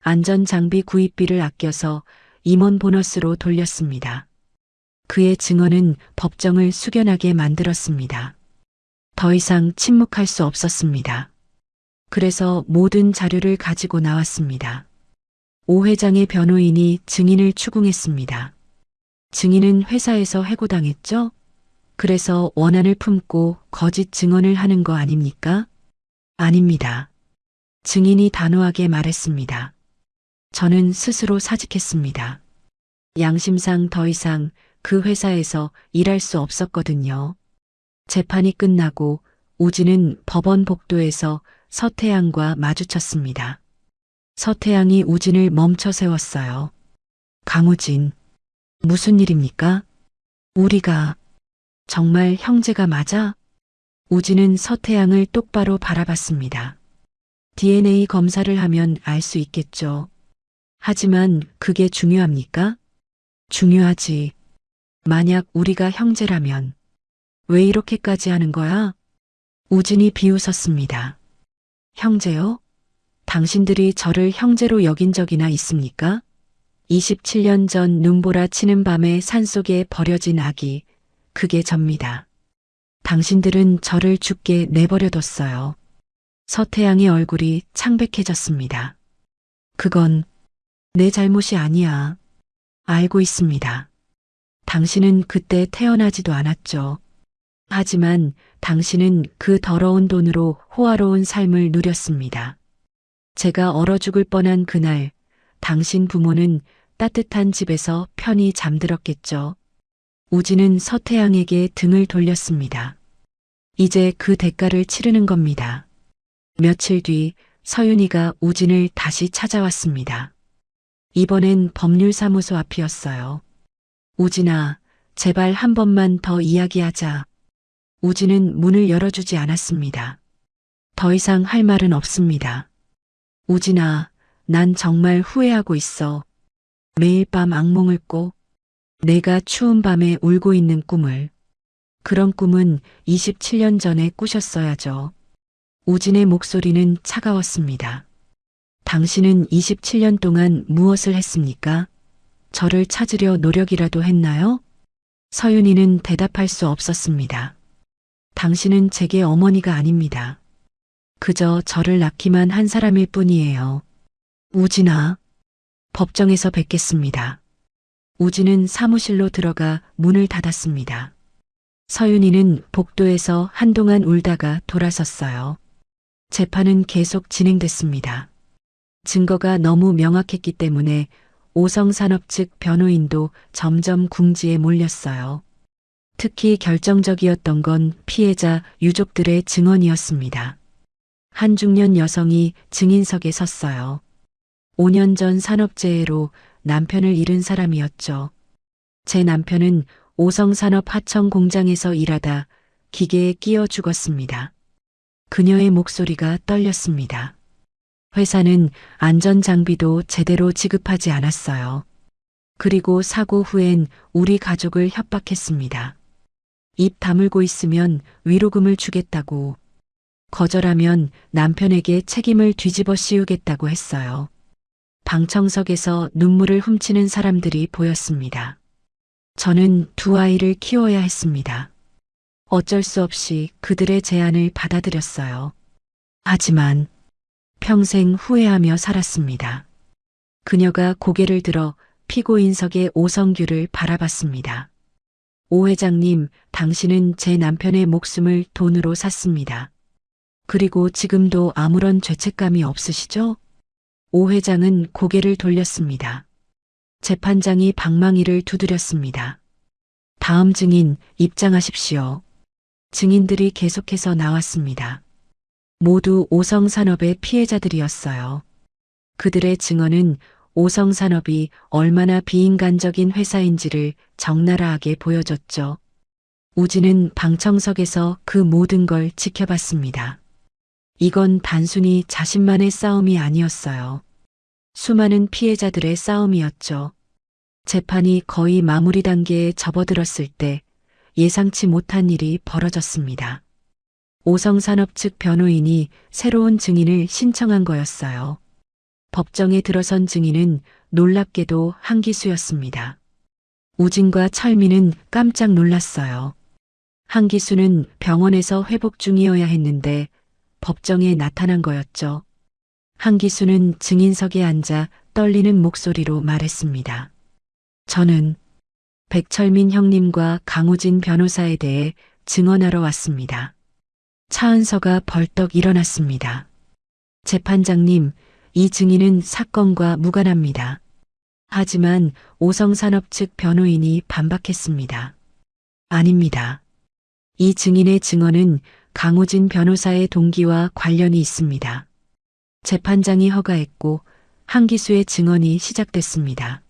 안전장비 구입비를 아껴서 임원 보너스로 돌렸습니다. 그의 증언은 법정을 숙연하게 만들었습니다. 더 이상 침묵할 수 없었습니다. 그래서 모든 자료를 가지고 나왔습니다. 오 회장의 변호인이 증인을 추궁했습니다. 증인은 회사에서 해고당했죠? 그래서 원한을 품고 거짓 증언을 하는 거 아닙니까? 아닙니다. 증인이 단호하게 말했습니다. 저는 스스로 사직했습니다. 양심상 더 이상 그 회사에서 일할 수 없었거든요. 재판이 끝나고 우진은 법원 복도에서 서태양과 마주쳤습니다. 서태양이 우진을 멈춰 세웠어요. 강우진, 무슨 일입니까? 우리가 정말 형제가 맞아? 우진은 서태양을 똑바로 바라봤습니다. DNA 검사를 하면 알 수 있겠죠. 하지만 그게 중요합니까? 중요하지. 만약 우리가 형제라면 왜 이렇게까지 하는 거야? 우진이 비웃었습니다. 형제요? 당신들이 저를 형제로 여긴 적이나 있습니까? 27년 전 눈보라 치는 밤에 산속에 버려진 아기, 그게 접니다. 당신들은 저를 죽게 내버려뒀어요. 서태양의 얼굴이 창백해졌습니다. 그건 내 잘못이 아니야. 알고 있습니다. 당신은 그때 태어나지도 않았죠. 하지만 당신은 그 더러운 돈으로 호화로운 삶을 누렸습니다. 제가 얼어 죽을 뻔한 그날, 당신 부모는 따뜻한 집에서 편히 잠들었겠죠. 우진은 서태양에게 등을 돌렸습니다. 이제 그 대가를 치르는 겁니다. 며칠 뒤 서윤이가 우진을 다시 찾아왔습니다. 이번엔 법률사무소 앞이었어요. 우진아, 제발 한 번만 더 이야기하자. 우진은 문을 열어주지 않았습니다. 더 이상 할 말은 없습니다. 우진아, 난 정말 후회하고 있어. 매일 밤 악몽을 꿔. 내가 추운 밤에 울고 있는 꿈을. 그런 꿈은 27년 전에 꾸셨어야죠. 우진의 목소리는 차가웠습니다. 당신은 27년 동안 무엇을 했습니까? 저를 찾으려 노력이라도 했나요? 서윤이는 대답할 수 없었습니다. 당신은 제게 어머니가 아닙니다. 그저 저를 낳기만 한 사람일 뿐이에요. 우진아, 법정에서 뵙겠습니다. 우진은 사무실로 들어가 문을 닫았습니다. 서윤이는 복도에서 한동안 울다가 돌아섰어요. 재판은 계속 진행됐습니다. 증거가 너무 명확했기 때문에 오성산업 측 변호인도 점점 궁지에 몰렸어요. 특히 결정적이었던 건 피해자 유족들의 증언이었습니다. 한 중년 여성이 증인석에 섰어요. 5년 전 산업재해로 남편을 잃은 사람이었죠. 제 남편은 오성산업 하청 공장에서 일하다 기계에 끼어 죽었습니다. 그녀의 목소리가 떨렸습니다. 회사는 안전장비도 제대로 지급하지 않았어요. 그리고 사고 후엔 우리 가족을 협박했습니다. 입 다물고 있으면 위로금을 주겠다고. 거절하면 남편에게 책임을 뒤집어 씌우겠다고 했어요. 방청석에서 눈물을 훔치는 사람들이 보였습니다. 저는 두 아이를 키워야 했습니다. 어쩔 수 없이 그들의 제안을 받아들였어요. 하지만 평생 후회하며 살았습니다. 그녀가 고개를 들어 피고인석의 오성규를 바라봤습니다. 오 회장님, 당신은 제 남편의 목숨을 돈으로 샀습니다. 그리고 지금도 아무런 죄책감이 없으시죠? 오 회장은 고개를 돌렸습니다. 재판장이 방망이를 두드렸습니다. 다음 증인 입장하십시오. 증인들이 계속해서 나왔습니다. 모두 오성산업의 피해자들이었어요. 그들의 증언은 오성산업이 얼마나 비인간적인 회사인지를 적나라하게 보여줬죠. 우진은 방청석에서 그 모든 걸 지켜봤습니다. 이건 단순히 자신만의 싸움이 아니었어요. 수많은 피해자들의 싸움이었죠. 재판이 거의 마무리 단계에 접어들었을 때 예상치 못한 일이 벌어졌습니다. 오성산업 측 변호인이 새로운 증인을 신청한 거였어요. 법정에 들어선 증인은 놀랍게도 한기수였습니다. 우진과 철민은 깜짝 놀랐어요. 한기수는 병원에서 회복 중이어야 했는데 법정에 나타난 거였죠. 한기수는 증인석에 앉아 떨리는 목소리로 말했습니다. 저는 백철민 형님과 강우진 변호사에 대해 증언하러 왔습니다. 차은서가 벌떡 일어났습니다. 재판장님, 이 증인은 사건과 무관합니다. 하지만 오성산업 측 변호인이 반박했습니다. 아닙니다. 이 증인의 증언은 강우진 변호사의 동기와 관련이 있습니다. 재판장이 허가했고 한기수의 증언이 시작됐습니다.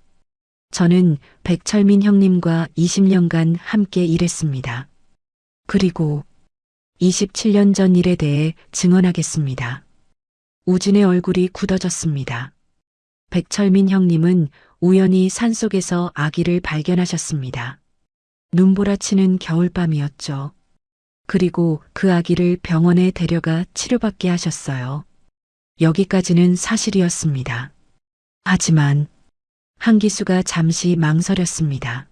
저는 백철민 형님과 20년간 함께 일했습니다. 그리고 27년 전 일에 대해 증언하겠습니다. 우진의 얼굴이 굳어졌습니다. 백철민 형님은 우연히 산속에서 아기를 발견하셨습니다. 눈보라치는 겨울밤이었죠. 그리고 그 아기를 병원에 데려가 치료받게 하셨어요. 여기까지는 사실이었습니다. 하지만 한기수가 잠시 망설였습니다.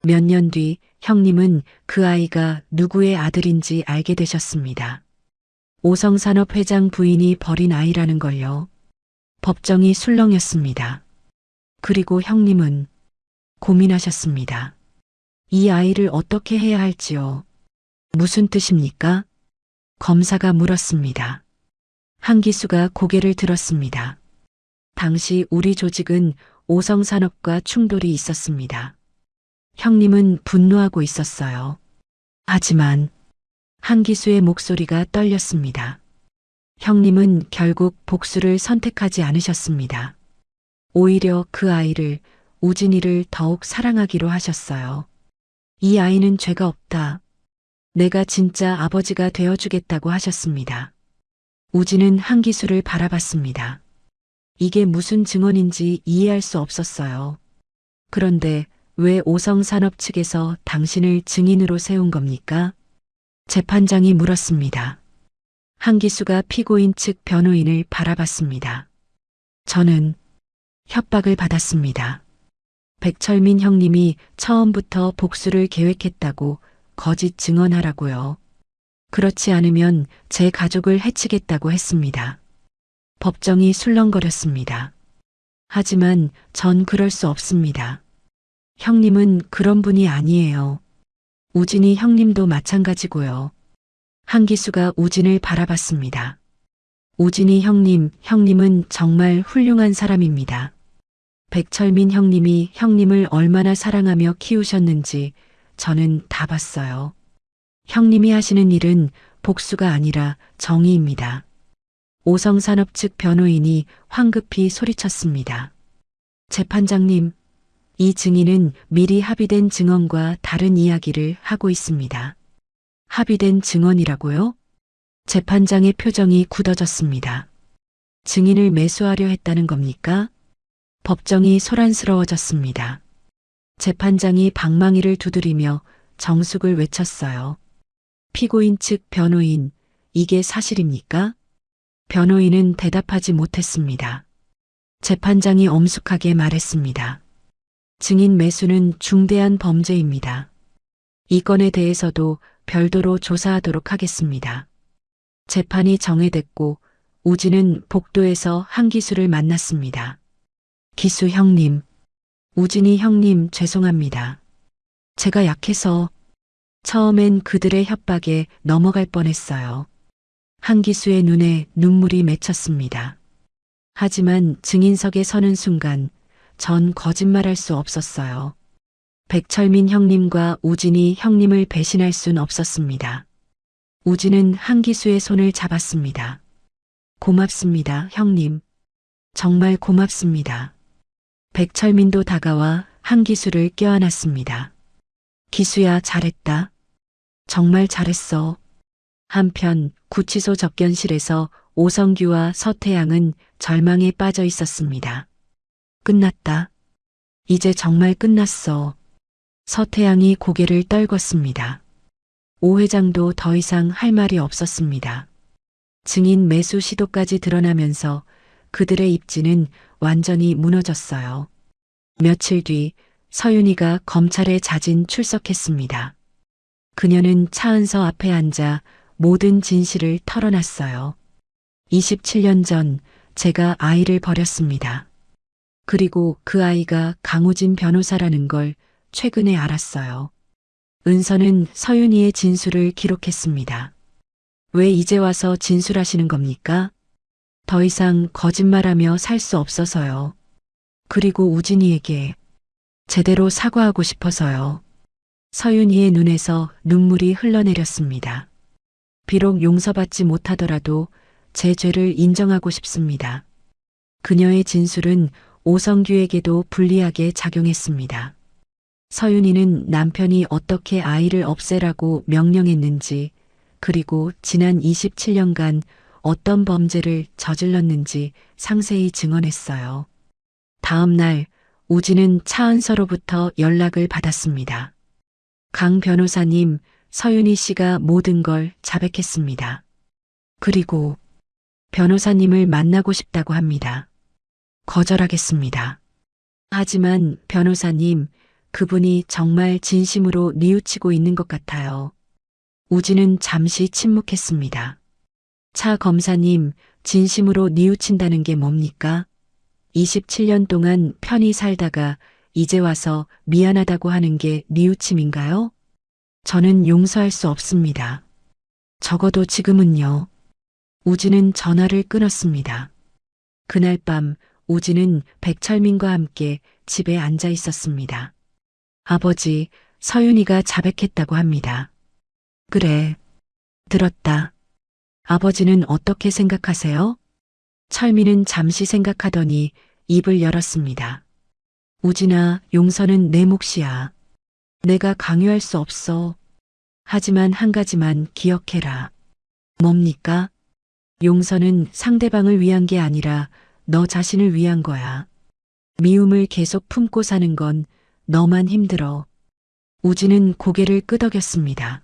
몇 년 뒤 형님은 그 아이가 누구의 아들인지 알게 되셨습니다. 오성산업 회장 부인이 버린 아이라는 걸요. 법정이 술렁였습니다. 그리고 형님은 고민하셨습니다. 이 아이를 어떻게 해야 할지요. 무슨 뜻입니까? 검사가 물었습니다. 한기수가 고개를 들었습니다. 당시 우리 조직은 오성산업과 충돌이 있었습니다. 형님은 분노하고 있었어요. 하지만 한기수의 목소리가 떨렸습니다. 형님은 결국 복수를 선택하지 않으셨습니다. 오히려 그 아이를, 우진이를 더욱 사랑하기로 하셨어요. 이 아이는 죄가 없다. 내가 진짜 아버지가 되어주겠다고 하셨습니다. 우진은 한기수를 바라봤습니다. 이게 무슨 증언인지 이해할 수 없었어요. 그런데 왜 오성산업 측에서 당신을 증인으로 세운 겁니까? 재판장이 물었습니다. 한기수가 피고인 측 변호인을 바라봤습니다. 저는 협박을 받았습니다. 백철민 형님이 처음부터 복수를 계획했다고 거짓 증언하라고요. 그렇지 않으면 제 가족을 해치겠다고 했습니다. 법정이 술렁거렸습니다. 하지만 전 그럴 수 없습니다. 형님은 그런 분이 아니에요. 우진이 형님도 마찬가지고요. 한기수가 우진을 바라봤습니다. 우진이 형님은 정말 훌륭한 사람입니다. 백철민 형님이 형님을 얼마나 사랑하며 키우셨는지 저는 다 봤어요. 형님이 하시는 일은 복수가 아니라 정의입니다. 오성산업 측 변호인이 황급히 소리쳤습니다. 재판장님, 이 증인은 미리 합의된 증언과 다른 이야기를 하고 있습니다. 합의된 증언이라고요? 재판장의 표정이 굳어졌습니다. 증인을 매수하려 했다는 겁니까? 법정이 소란스러워졌습니다. 재판장이 방망이를 두드리며 정숙을 외쳤어요. 피고인 측 변호인, 이게 사실입니까? 변호인은 대답하지 못했습니다. 재판장이 엄숙하게 말했습니다. 증인 매수는 중대한 범죄입니다. 이 건에 대해서도 별도로 조사하도록 하겠습니다. 재판이 정회됐고 우진은 복도에서 한기수를 만났습니다. 기수 형님, 우진이 형님 죄송합니다. 제가 약해서 처음엔 그들의 협박에 넘어갈 뻔했어요. 한기수의 눈에 눈물이 맺혔습니다. 하지만 증인석에 서는 순간 전 거짓말할 수 없었어요. 백철민 형님과 우진이 형님을 배신할 순 없었습니다. 우진은 한기수의 손을 잡았습니다. 고맙습니다, 형님. 정말 고맙습니다. 백철민도 다가와 한기수를 껴안았습니다. 기수야, 잘했다. 정말 잘했어. 한편 구치소 접견실에서 오성규와 서태양은 절망에 빠져 있었습니다. 끝났다. 이제 정말 끝났어. 서태양이 고개를 떨궜습니다. 오 회장도 더 이상 할 말이 없었습니다. 증인 매수 시도까지 드러나면서 그들의 입지는 완전히 무너졌어요. 며칠 뒤 서윤이가 검찰에 자진 출석했습니다. 그녀는 차은서 앞에 앉아 모든 진실을 털어놨어요. 27년 전 제가 아이를 버렸습니다. 그리고 그 아이가 강우진 변호사라는 걸 최근에 알았어요. 은서는 서윤이의 진술을 기록했습니다. 왜 이제 와서 진술하시는 겁니까? 더 이상 거짓말하며 살 수 없어서요. 그리고 우진이에게 제대로 사과하고 싶어서요. 서윤이의 눈에서 눈물이 흘러내렸습니다. 비록 용서받지 못하더라도 제 죄를 인정하고 싶습니다. 그녀의 진술은 오성규에게도 불리하게 작용했습니다. 서윤이는 남편이 어떻게 아이를 없애라고 명령했는지, 그리고 지난 27년간 어떤 범죄를 저질렀는지 상세히 증언했어요. 다음 날 우진은 차은서로부터 연락을 받았습니다. 강 변호사님, 서윤이 씨가 모든 걸 자백했습니다. 그리고 변호사님을 만나고 싶다고 합니다. 거절하겠습니다. 하지만 변호사님, 그분이 정말 진심으로 뉘우치고 있는 것 같아요. 우진은 잠시 침묵했습니다. 차 검사님, 진심으로 뉘우친다는 게 뭡니까? 27년 동안 편히 살다가 이제 와서 미안하다고 하는 게 뉘우침인가요? 저는 용서할 수 없습니다. 적어도 지금은요. 우진은 전화를 끊었습니다. 그날 밤 우진은 백철민과 함께 집에 앉아 있었습니다. 아버지, 서윤이가 자백했다고 합니다. 그래, 들었다. 아버지는 어떻게 생각하세요? 철민은 잠시 생각하더니 입을 열었습니다. 우진아, 용서는 내 몫이야. 내가 강요할 수 없어. 하지만 한 가지만 기억해라. 뭡니까? 용서는 상대방을 위한 게 아니라 너 자신을 위한 거야. 미움을 계속 품고 사는 건 너만 힘들어. 우진은 고개를 끄덕였습니다.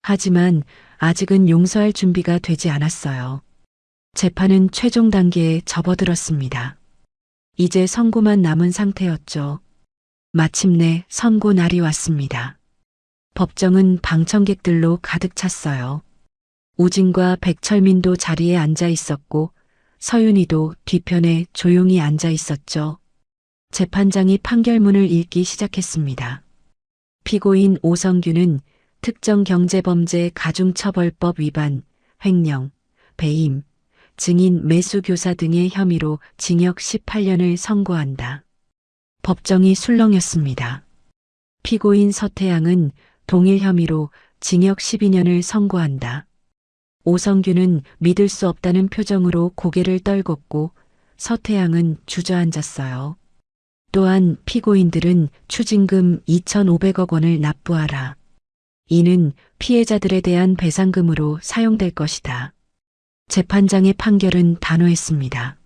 하지만 아직은 용서할 준비가 되지 않았어요. 재판은 최종 단계에 접어들었습니다. 이제 선고만 남은 상태였죠. 마침내 선고 날이 왔습니다. 법정은 방청객들로 가득 찼어요. 우진과 백철민도 자리에 앉아 있었고 서윤이도 뒤편에 조용히 앉아 있었죠. 재판장이 판결문을 읽기 시작했습니다. 피고인 오성규는 특정경제범죄 가중처벌법 위반, 횡령, 배임, 증인 매수교사 등의 혐의로 징역 18년을 선고한다. 법정이 술렁였습니다. 피고인 서태양은 동일 혐의로 징역 12년을 선고한다. 오성규는 믿을 수 없다는 표정으로 고개를 떨궜고 서태양은 주저앉았어요. 또한 피고인들은 추징금 2,500억 원을 납부하라. 이는 피해자들에 대한 배상금으로 사용될 것이다. 재판장의 판결은 단호했습니다.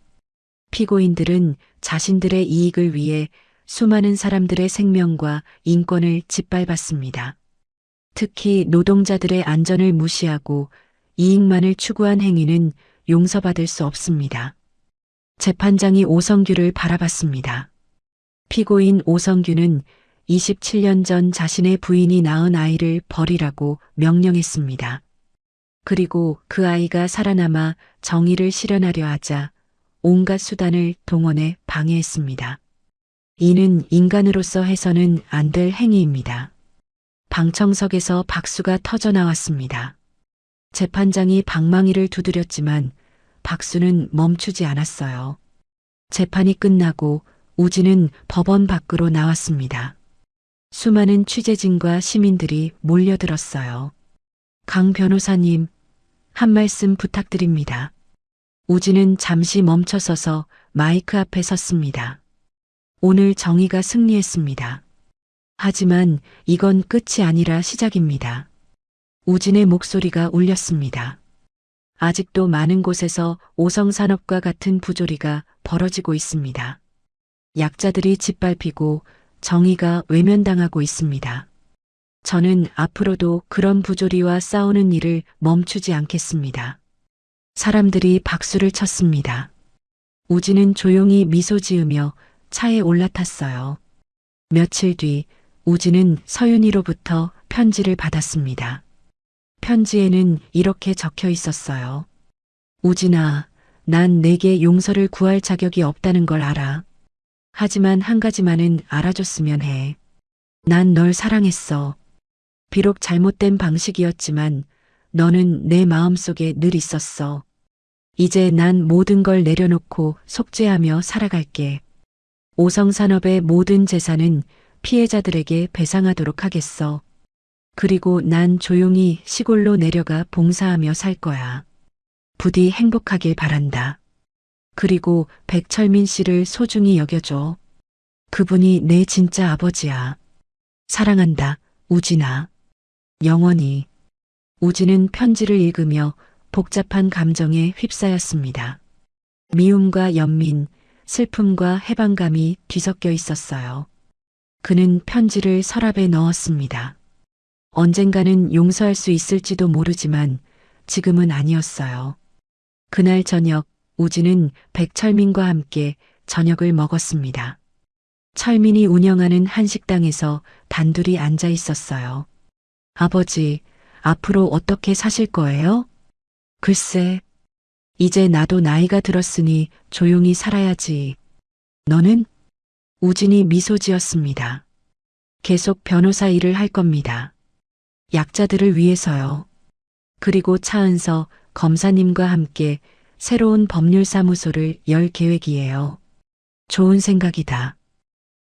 피고인들은 자신들의 이익을 위해 수많은 사람들의 생명과 인권을 짓밟았습니다. 특히 노동자들의 안전을 무시하고 이익만을 추구한 행위는 용서받을 수 없습니다. 재판장이 오성규를 바라봤습니다. 피고인 오성규는 27년 전 자신의 부인이 낳은 아이를 버리라고 명령했습니다. 그리고 그 아이가 살아남아 정의를 실현하려 하자 온갖 수단을 동원해 방해했습니다. 이는 인간으로서 해서는 안 될 행위입니다. 방청석에서 박수가 터져 나왔습니다. 재판장이 방망이를 두드렸지만 박수는 멈추지 않았어요. 재판이 끝나고 우진은 법원 밖으로 나왔습니다. 수많은 취재진과 시민들이 몰려들었어요. 강 변호사님, 한 말씀 부탁드립니다. 우진은 잠시 멈춰서서 마이크 앞에 섰습니다. 오늘 정의가 승리했습니다. 하지만 이건 끝이 아니라 시작입니다. 우진의 목소리가 울렸습니다. 아직도 많은 곳에서 오성산업과 같은 부조리가 벌어지고 있습니다. 약자들이 짓밟히고 정의가 외면당하고 있습니다. 저는 앞으로도 그런 부조리와 싸우는 일을 멈추지 않겠습니다. 사람들이 박수를 쳤습니다. 우진은 조용히 미소 지으며 차에 올라탔어요. 며칠 뒤 우진은 서윤이로부터 편지를 받았습니다. 편지에는 이렇게 적혀 있었어요. 우진아, 난 내게 용서를 구할 자격이 없다는 걸 알아. 하지만 한 가지만은 알아줬으면 해. 난 널 사랑했어. 비록 잘못된 방식이었지만 너는 내 마음속에 늘 있었어. 이제 난 모든 걸 내려놓고 속죄하며 살아갈게. 오성산업의 모든 재산은 피해자들에게 배상하도록 하겠어. 그리고 난 조용히 시골로 내려가 봉사하며 살 거야. 부디 행복하길 바란다. 그리고 백철민 씨를 소중히 여겨줘. 그분이 내 진짜 아버지야. 사랑한다, 우진아. 영원히. 우진은 편지를 읽으며 복잡한 감정에 휩싸였습니다. 미움과 연민, 슬픔과 해방감이 뒤섞여 있었어요. 그는 편지를 서랍에 넣었습니다. 언젠가는 용서할 수 있을지도 모르지만 지금은 아니었어요. 그날 저녁 우진은 백철민과 함께 저녁을 먹었습니다. 철민이 운영하는 한식당에서 단둘이 앉아 있었어요. 아버지, 앞으로 어떻게 사실 거예요? 글쎄, 이제 나도 나이가 들었으니 조용히 살아야지. 너는? 우진이 미소 지었습니다. 계속 변호사 일을 할 겁니다. 약자들을 위해서요. 그리고 차은서 검사님과 함께 새로운 법률사무소를 열 계획이에요. 좋은 생각이다.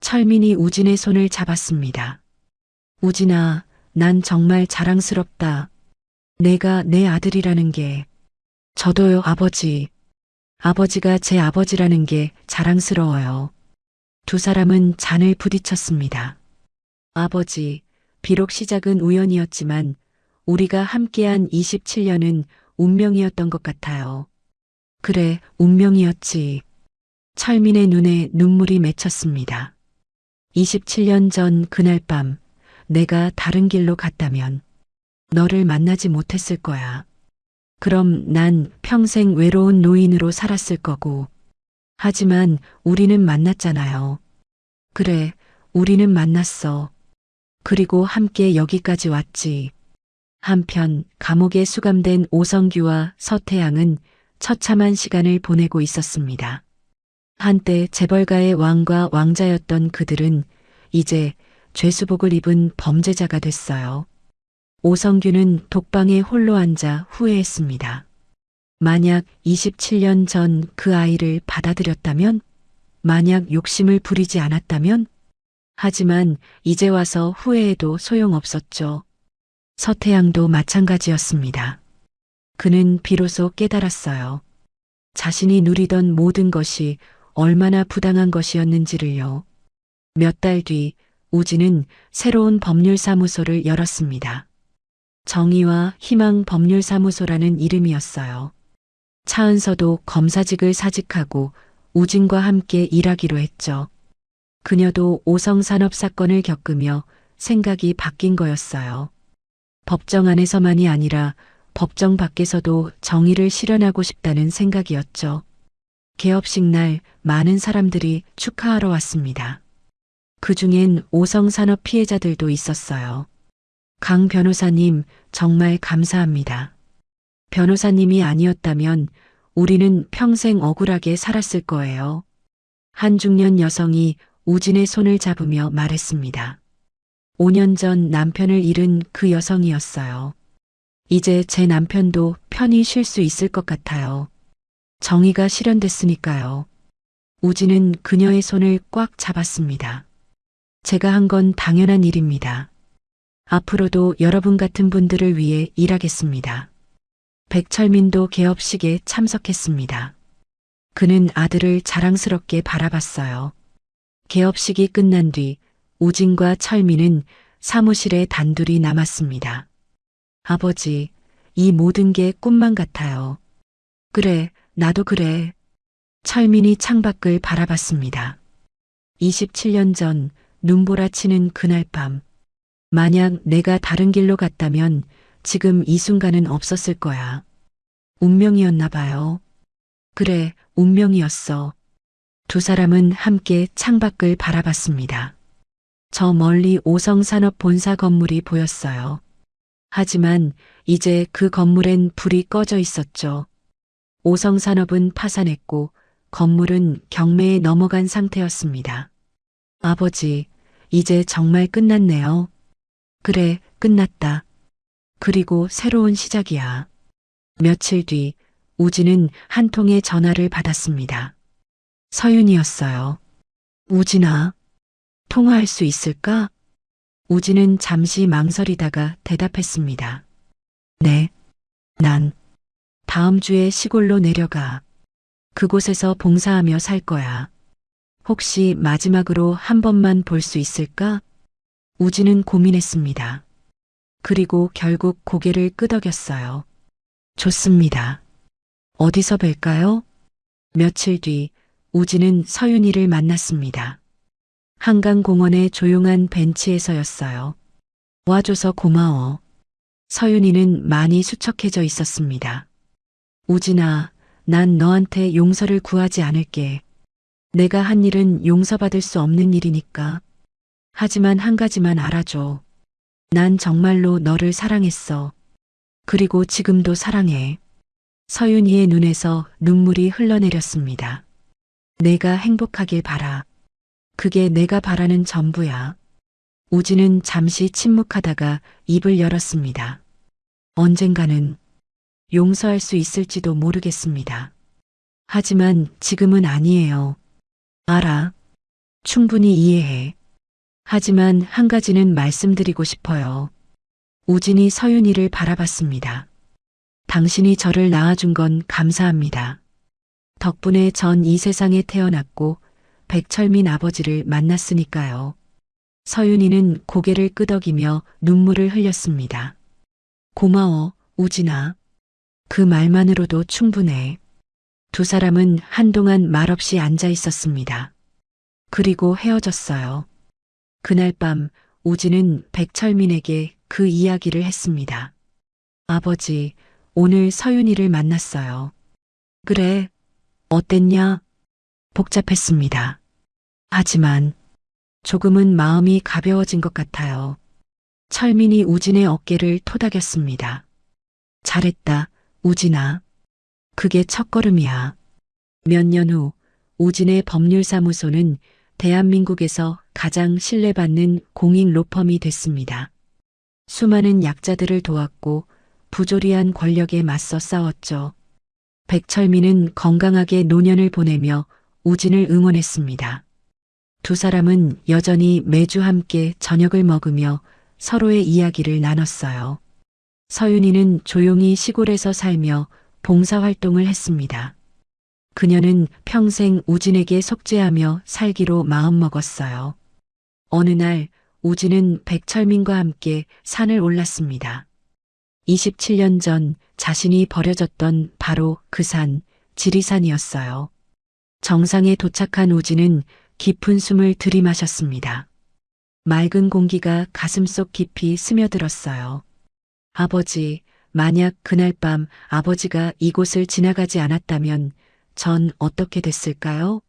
철민이 우진의 손을 잡았습니다. 우진아, 난 정말 자랑스럽다. 내가 내 아들이라는 게. 저도요, 아버지. 아버지가 제 아버지라는 게 자랑스러워요. 두 사람은 잔을 부딪혔습니다. 아버지, 비록 시작은 우연이었지만 우리가 함께한 27년은 운명이었던 것 같아요. 그래, 운명이었지. 철민의 눈에 눈물이 맺혔습니다. 27년 전 그날 밤 내가 다른 길로 갔다면 너를 만나지 못했을 거야. 그럼 난 평생 외로운 노인으로 살았을 거고. 하지만 우리는 만났잖아요. 그래, 우리는 만났어. 그리고 함께 여기까지 왔지. 한편 감옥에 수감된 오성규와 서태양은 처참한 시간을 보내고 있었습니다. 한때 재벌가의 왕과 왕자였던 그들은 이제 죄수복을 입은 범죄자가 됐어요. 오성규는 독방에 홀로 앉아 후회했습니다. 만약 27년 전 그 아이를 받아들였다면? 만약 욕심을 부리지 않았다면? 하지만 이제 와서 후회해도 소용없었죠. 서태양도 마찬가지였습니다. 그는 비로소 깨달았어요. 자신이 누리던 모든 것이 얼마나 부당한 것이었는지를요. 몇 달 뒤 우진은 새로운 법률사무소를 열었습니다. 정의와 희망 법률사무소라는 이름이었어요. 차은서도 검사직을 사직하고 우진과 함께 일하기로 했죠. 그녀도 오성산업 사건을 겪으며 생각이 바뀐 거였어요. 법정 안에서만이 아니라 법정 밖에서도 정의를 실현하고 싶다는 생각이었죠. 개업식 날 많은 사람들이 축하하러 왔습니다. 그 중엔 오성산업 피해자들도 있었어요. 강 변호사님, 정말 감사합니다. 변호사님이 아니었다면 우리는 평생 억울하게 살았을 거예요. 한 중년 여성이 우진의 손을 잡으며 말했습니다. 5년 전 남편을 잃은 그 여성이었어요. 이제 제 남편도 편히 쉴 수 있을 것 같아요. 정의가 실현됐으니까요. 우진은 그녀의 손을 꽉 잡았습니다. 제가 한 건 당연한 일입니다. 앞으로도 여러분 같은 분들을 위해 일하겠습니다. 백철민도 개업식에 참석했습니다. 그는 아들을 자랑스럽게 바라봤어요. 개업식이 끝난 뒤 우진과 철민은 사무실에 단둘이 남았습니다. 아버지, 이 모든 게 꿈만 같아요. 그래, 나도 그래. 철민이 창밖을 바라봤습니다. 27년 전 눈보라치는 그날 밤. 만약 내가 다른 길로 갔다면 지금 이 순간은 없었을 거야. 운명이었나 봐요. 그래, 운명이었어. 두 사람은 함께 창밖을 바라봤습니다. 저 멀리 오성산업 본사 건물이 보였어요. 하지만 이제 그 건물엔 불이 꺼져 있었죠. 오성산업은 파산했고 건물은 경매에 넘어간 상태였습니다. 아버지, 이제 정말 끝났네요. 그래, 끝났다. 그리고 새로운 시작이야. 며칠 뒤 우진은 한 통의 전화를 받았습니다. 서윤이었어요. 우진아, 통화할 수 있을까? 우진은 잠시 망설이다가 대답했습니다. 네, 난 다음 주에 시골로 내려가. 그곳에서 봉사하며 살 거야. 혹시 마지막으로 한 번만 볼 수 있을까? 우진은 고민했습니다. 그리고 결국 고개를 끄덕였어요. 좋습니다. 어디서 뵐까요? 며칠 뒤 우진은 서윤이를 만났습니다. 한강공원의 조용한 벤치에서였어요. 와줘서 고마워. 서윤이는 많이 수척해져 있었습니다. 우진아, 난 너한테 용서를 구하지 않을게. 내가 한 일은 용서받을 수 없는 일이니까. 하지만 한 가지만 알아줘. 난 정말로 너를 사랑했어. 그리고 지금도 사랑해. 서윤이의 눈에서 눈물이 흘러내렸습니다. 내가 행복하길 바라. 그게 내가 바라는 전부야. 우진은 잠시 침묵하다가 입을 열었습니다. 언젠가는 용서할 수 있을지도 모르겠습니다. 하지만 지금은 아니에요. 알아. 충분히 이해해. 하지만 한 가지는 말씀드리고 싶어요. 우진이 서윤이를 바라봤습니다. 당신이 저를 낳아준 건 감사합니다. 덕분에 전 이 세상에 태어났고 백철민 아버지를 만났으니까요. 서윤이는 고개를 끄덕이며 눈물을 흘렸습니다. 고마워, 우진아. 그 말만으로도 충분해. 두 사람은 한동안 말없이 앉아 있었습니다. 그리고 헤어졌어요. 그날 밤 우진은 백철민에게 그 이야기를 했습니다. 아버지, 오늘 서윤이를 만났어요. 그래, 어땠냐? 복잡했습니다. 하지만 조금은 마음이 가벼워진 것 같아요. 철민이 우진의 어깨를 토닥였습니다. 잘했다, 우진아. 그게 첫걸음이야. 몇 년 후 우진의 법률사무소는 대한민국에서 가장 신뢰받는 공익 로펌이 됐습니다. 수많은 약자들을 도왔고 부조리한 권력에 맞서 싸웠죠. 백철민은 건강하게 노년을 보내며 우진을 응원했습니다. 두 사람은 여전히 매주 함께 저녁을 먹으며 서로의 이야기를 나눴어요. 서윤이는 조용히 시골에서 살며 봉사활동을 했습니다. 그녀는 평생 우진에게 속죄하며 살기로 마음먹었어요. 어느 날 우진은 백철민과 함께 산을 올랐습니다. 27년 전 자신이 버려졌던 바로 그 산, 지리산이었어요. 정상에 도착한 우진은 깊은 숨을 들이마셨습니다. 맑은 공기가 가슴속 깊이 스며들었어요. 아버지, 만약 그날 밤 아버지가 이곳을 지나가지 않았다면 전 어떻게 됐을까요?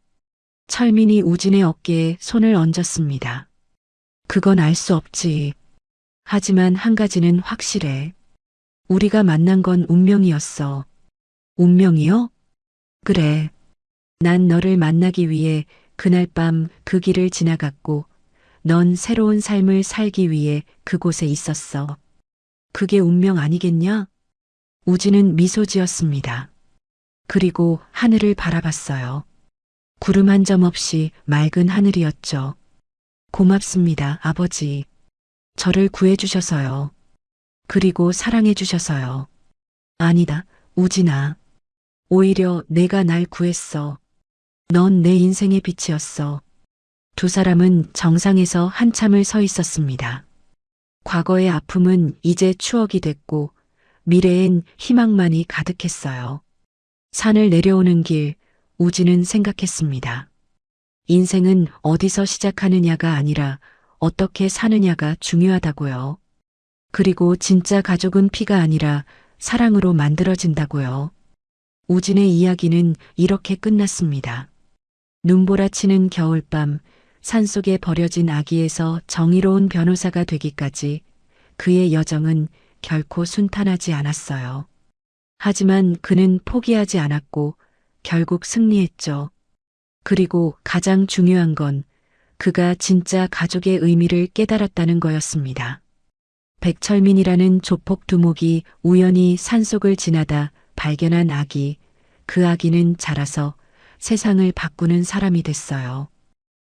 철민이 우진의 어깨에 손을 얹었습니다. 그건 알 수 없지. 하지만 한 가지는 확실해. 우리가 만난 건 운명이었어. 운명이요? 그래. 난 너를 만나기 위해 그날 밤 그 길을 지나갔고, 넌 새로운 삶을 살기 위해 그곳에 있었어. 그게 운명 아니겠냐? 우진은 미소 지었습니다. 그리고 하늘을 바라봤어요. 구름 한 점 없이 맑은 하늘이었죠. 고맙습니다, 아버지. 저를 구해주셔서요. 그리고 사랑해주셔서요. 아니다, 우진아. 오히려 내가 날 구했어. 넌 내 인생의 빛이었어. 두 사람은 정상에서 한참을 서 있었습니다. 과거의 아픔은 이제 추억이 됐고 미래엔 희망만이 가득했어요. 산을 내려오는 길, 우진은 생각했습니다. 인생은 어디서 시작하느냐가 아니라 어떻게 사느냐가 중요하다고요. 그리고 진짜 가족은 피가 아니라 사랑으로 만들어진다고요. 우진의 이야기는 이렇게 끝났습니다. 눈보라치는 겨울밤, 산속에 버려진 아기에서 정의로운 변호사가 되기까지 그의 여정은 결코 순탄하지 않았어요. 하지만 그는 포기하지 않았고 결국 승리했죠. 그리고 가장 중요한 건 그가 진짜 가족의 의미를 깨달았다는 거였습니다. 백철민이라는 조폭 두목이 우연히 산속을 지나다 발견한 아기, 그 아기는 자라서 세상을 바꾸는 사람이 됐어요.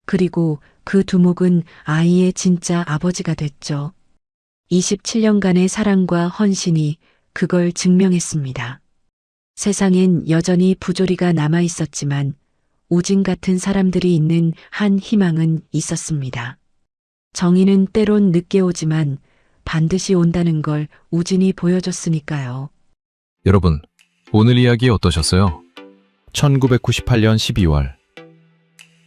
그리고 그 두목은 아이의 진짜 아버지가 됐죠. 27년간의 사랑과 헌신이 그걸 증명했습니다. 세상엔 여전히 부조리가 남아 있었지만 우진 같은 사람들이 있는 한 희망은 있었습니다. 정의는 때론 늦게 오지만 반드시 온다는 걸 우진이 보여줬으니까요. 여러분, 오늘 이야기 어떠셨어요? 1998년 12월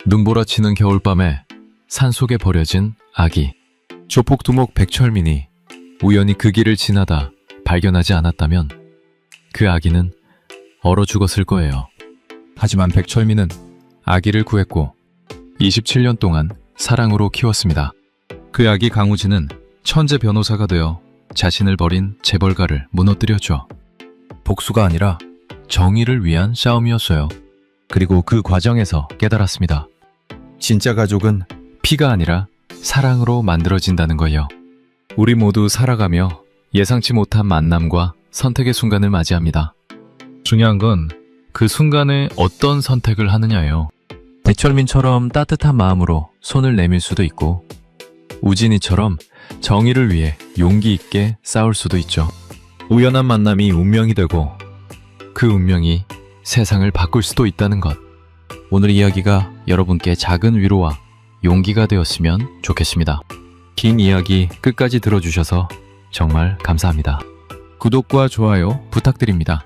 눈보라치는 겨울밤에 산속에 버려진 아기 조폭 두목 백철민이 우연히 그 길을 지나다 발견하지 않았다면 그 아기는 얼어 죽었을 거예요. 하지만 백철민은 아기를 구했고 27년 동안 사랑으로 키웠습니다. 그 아기 강우진은 천재 변호사가 되어 자신을 버린 재벌가를 무너뜨렸죠. 복수가 아니라 정의를 위한 싸움이었어요. 그리고 그 과정에서 깨달았습니다. 진짜 가족은 피가 아니라 사랑으로 만들어진다는 거예요. 우리 모두 살아가며 예상치 못한 만남과 선택의 순간을 맞이합니다. 중요한 건 그 순간에 어떤 선택을 하느냐예요. 백철민처럼 따뜻한 마음으로 손을 내밀 수도 있고 우진이처럼 정의를 위해 용기 있게 싸울 수도 있죠. 우연한 만남이 운명이 되고 그 운명이 세상을 바꿀 수도 있다는 것. 오늘 이야기가 여러분께 작은 위로와 용기가 되었으면 좋겠습니다. 긴 이야기 끝까지 들어주셔서 정말 감사합니다. 구독과 좋아요 부탁드립니다.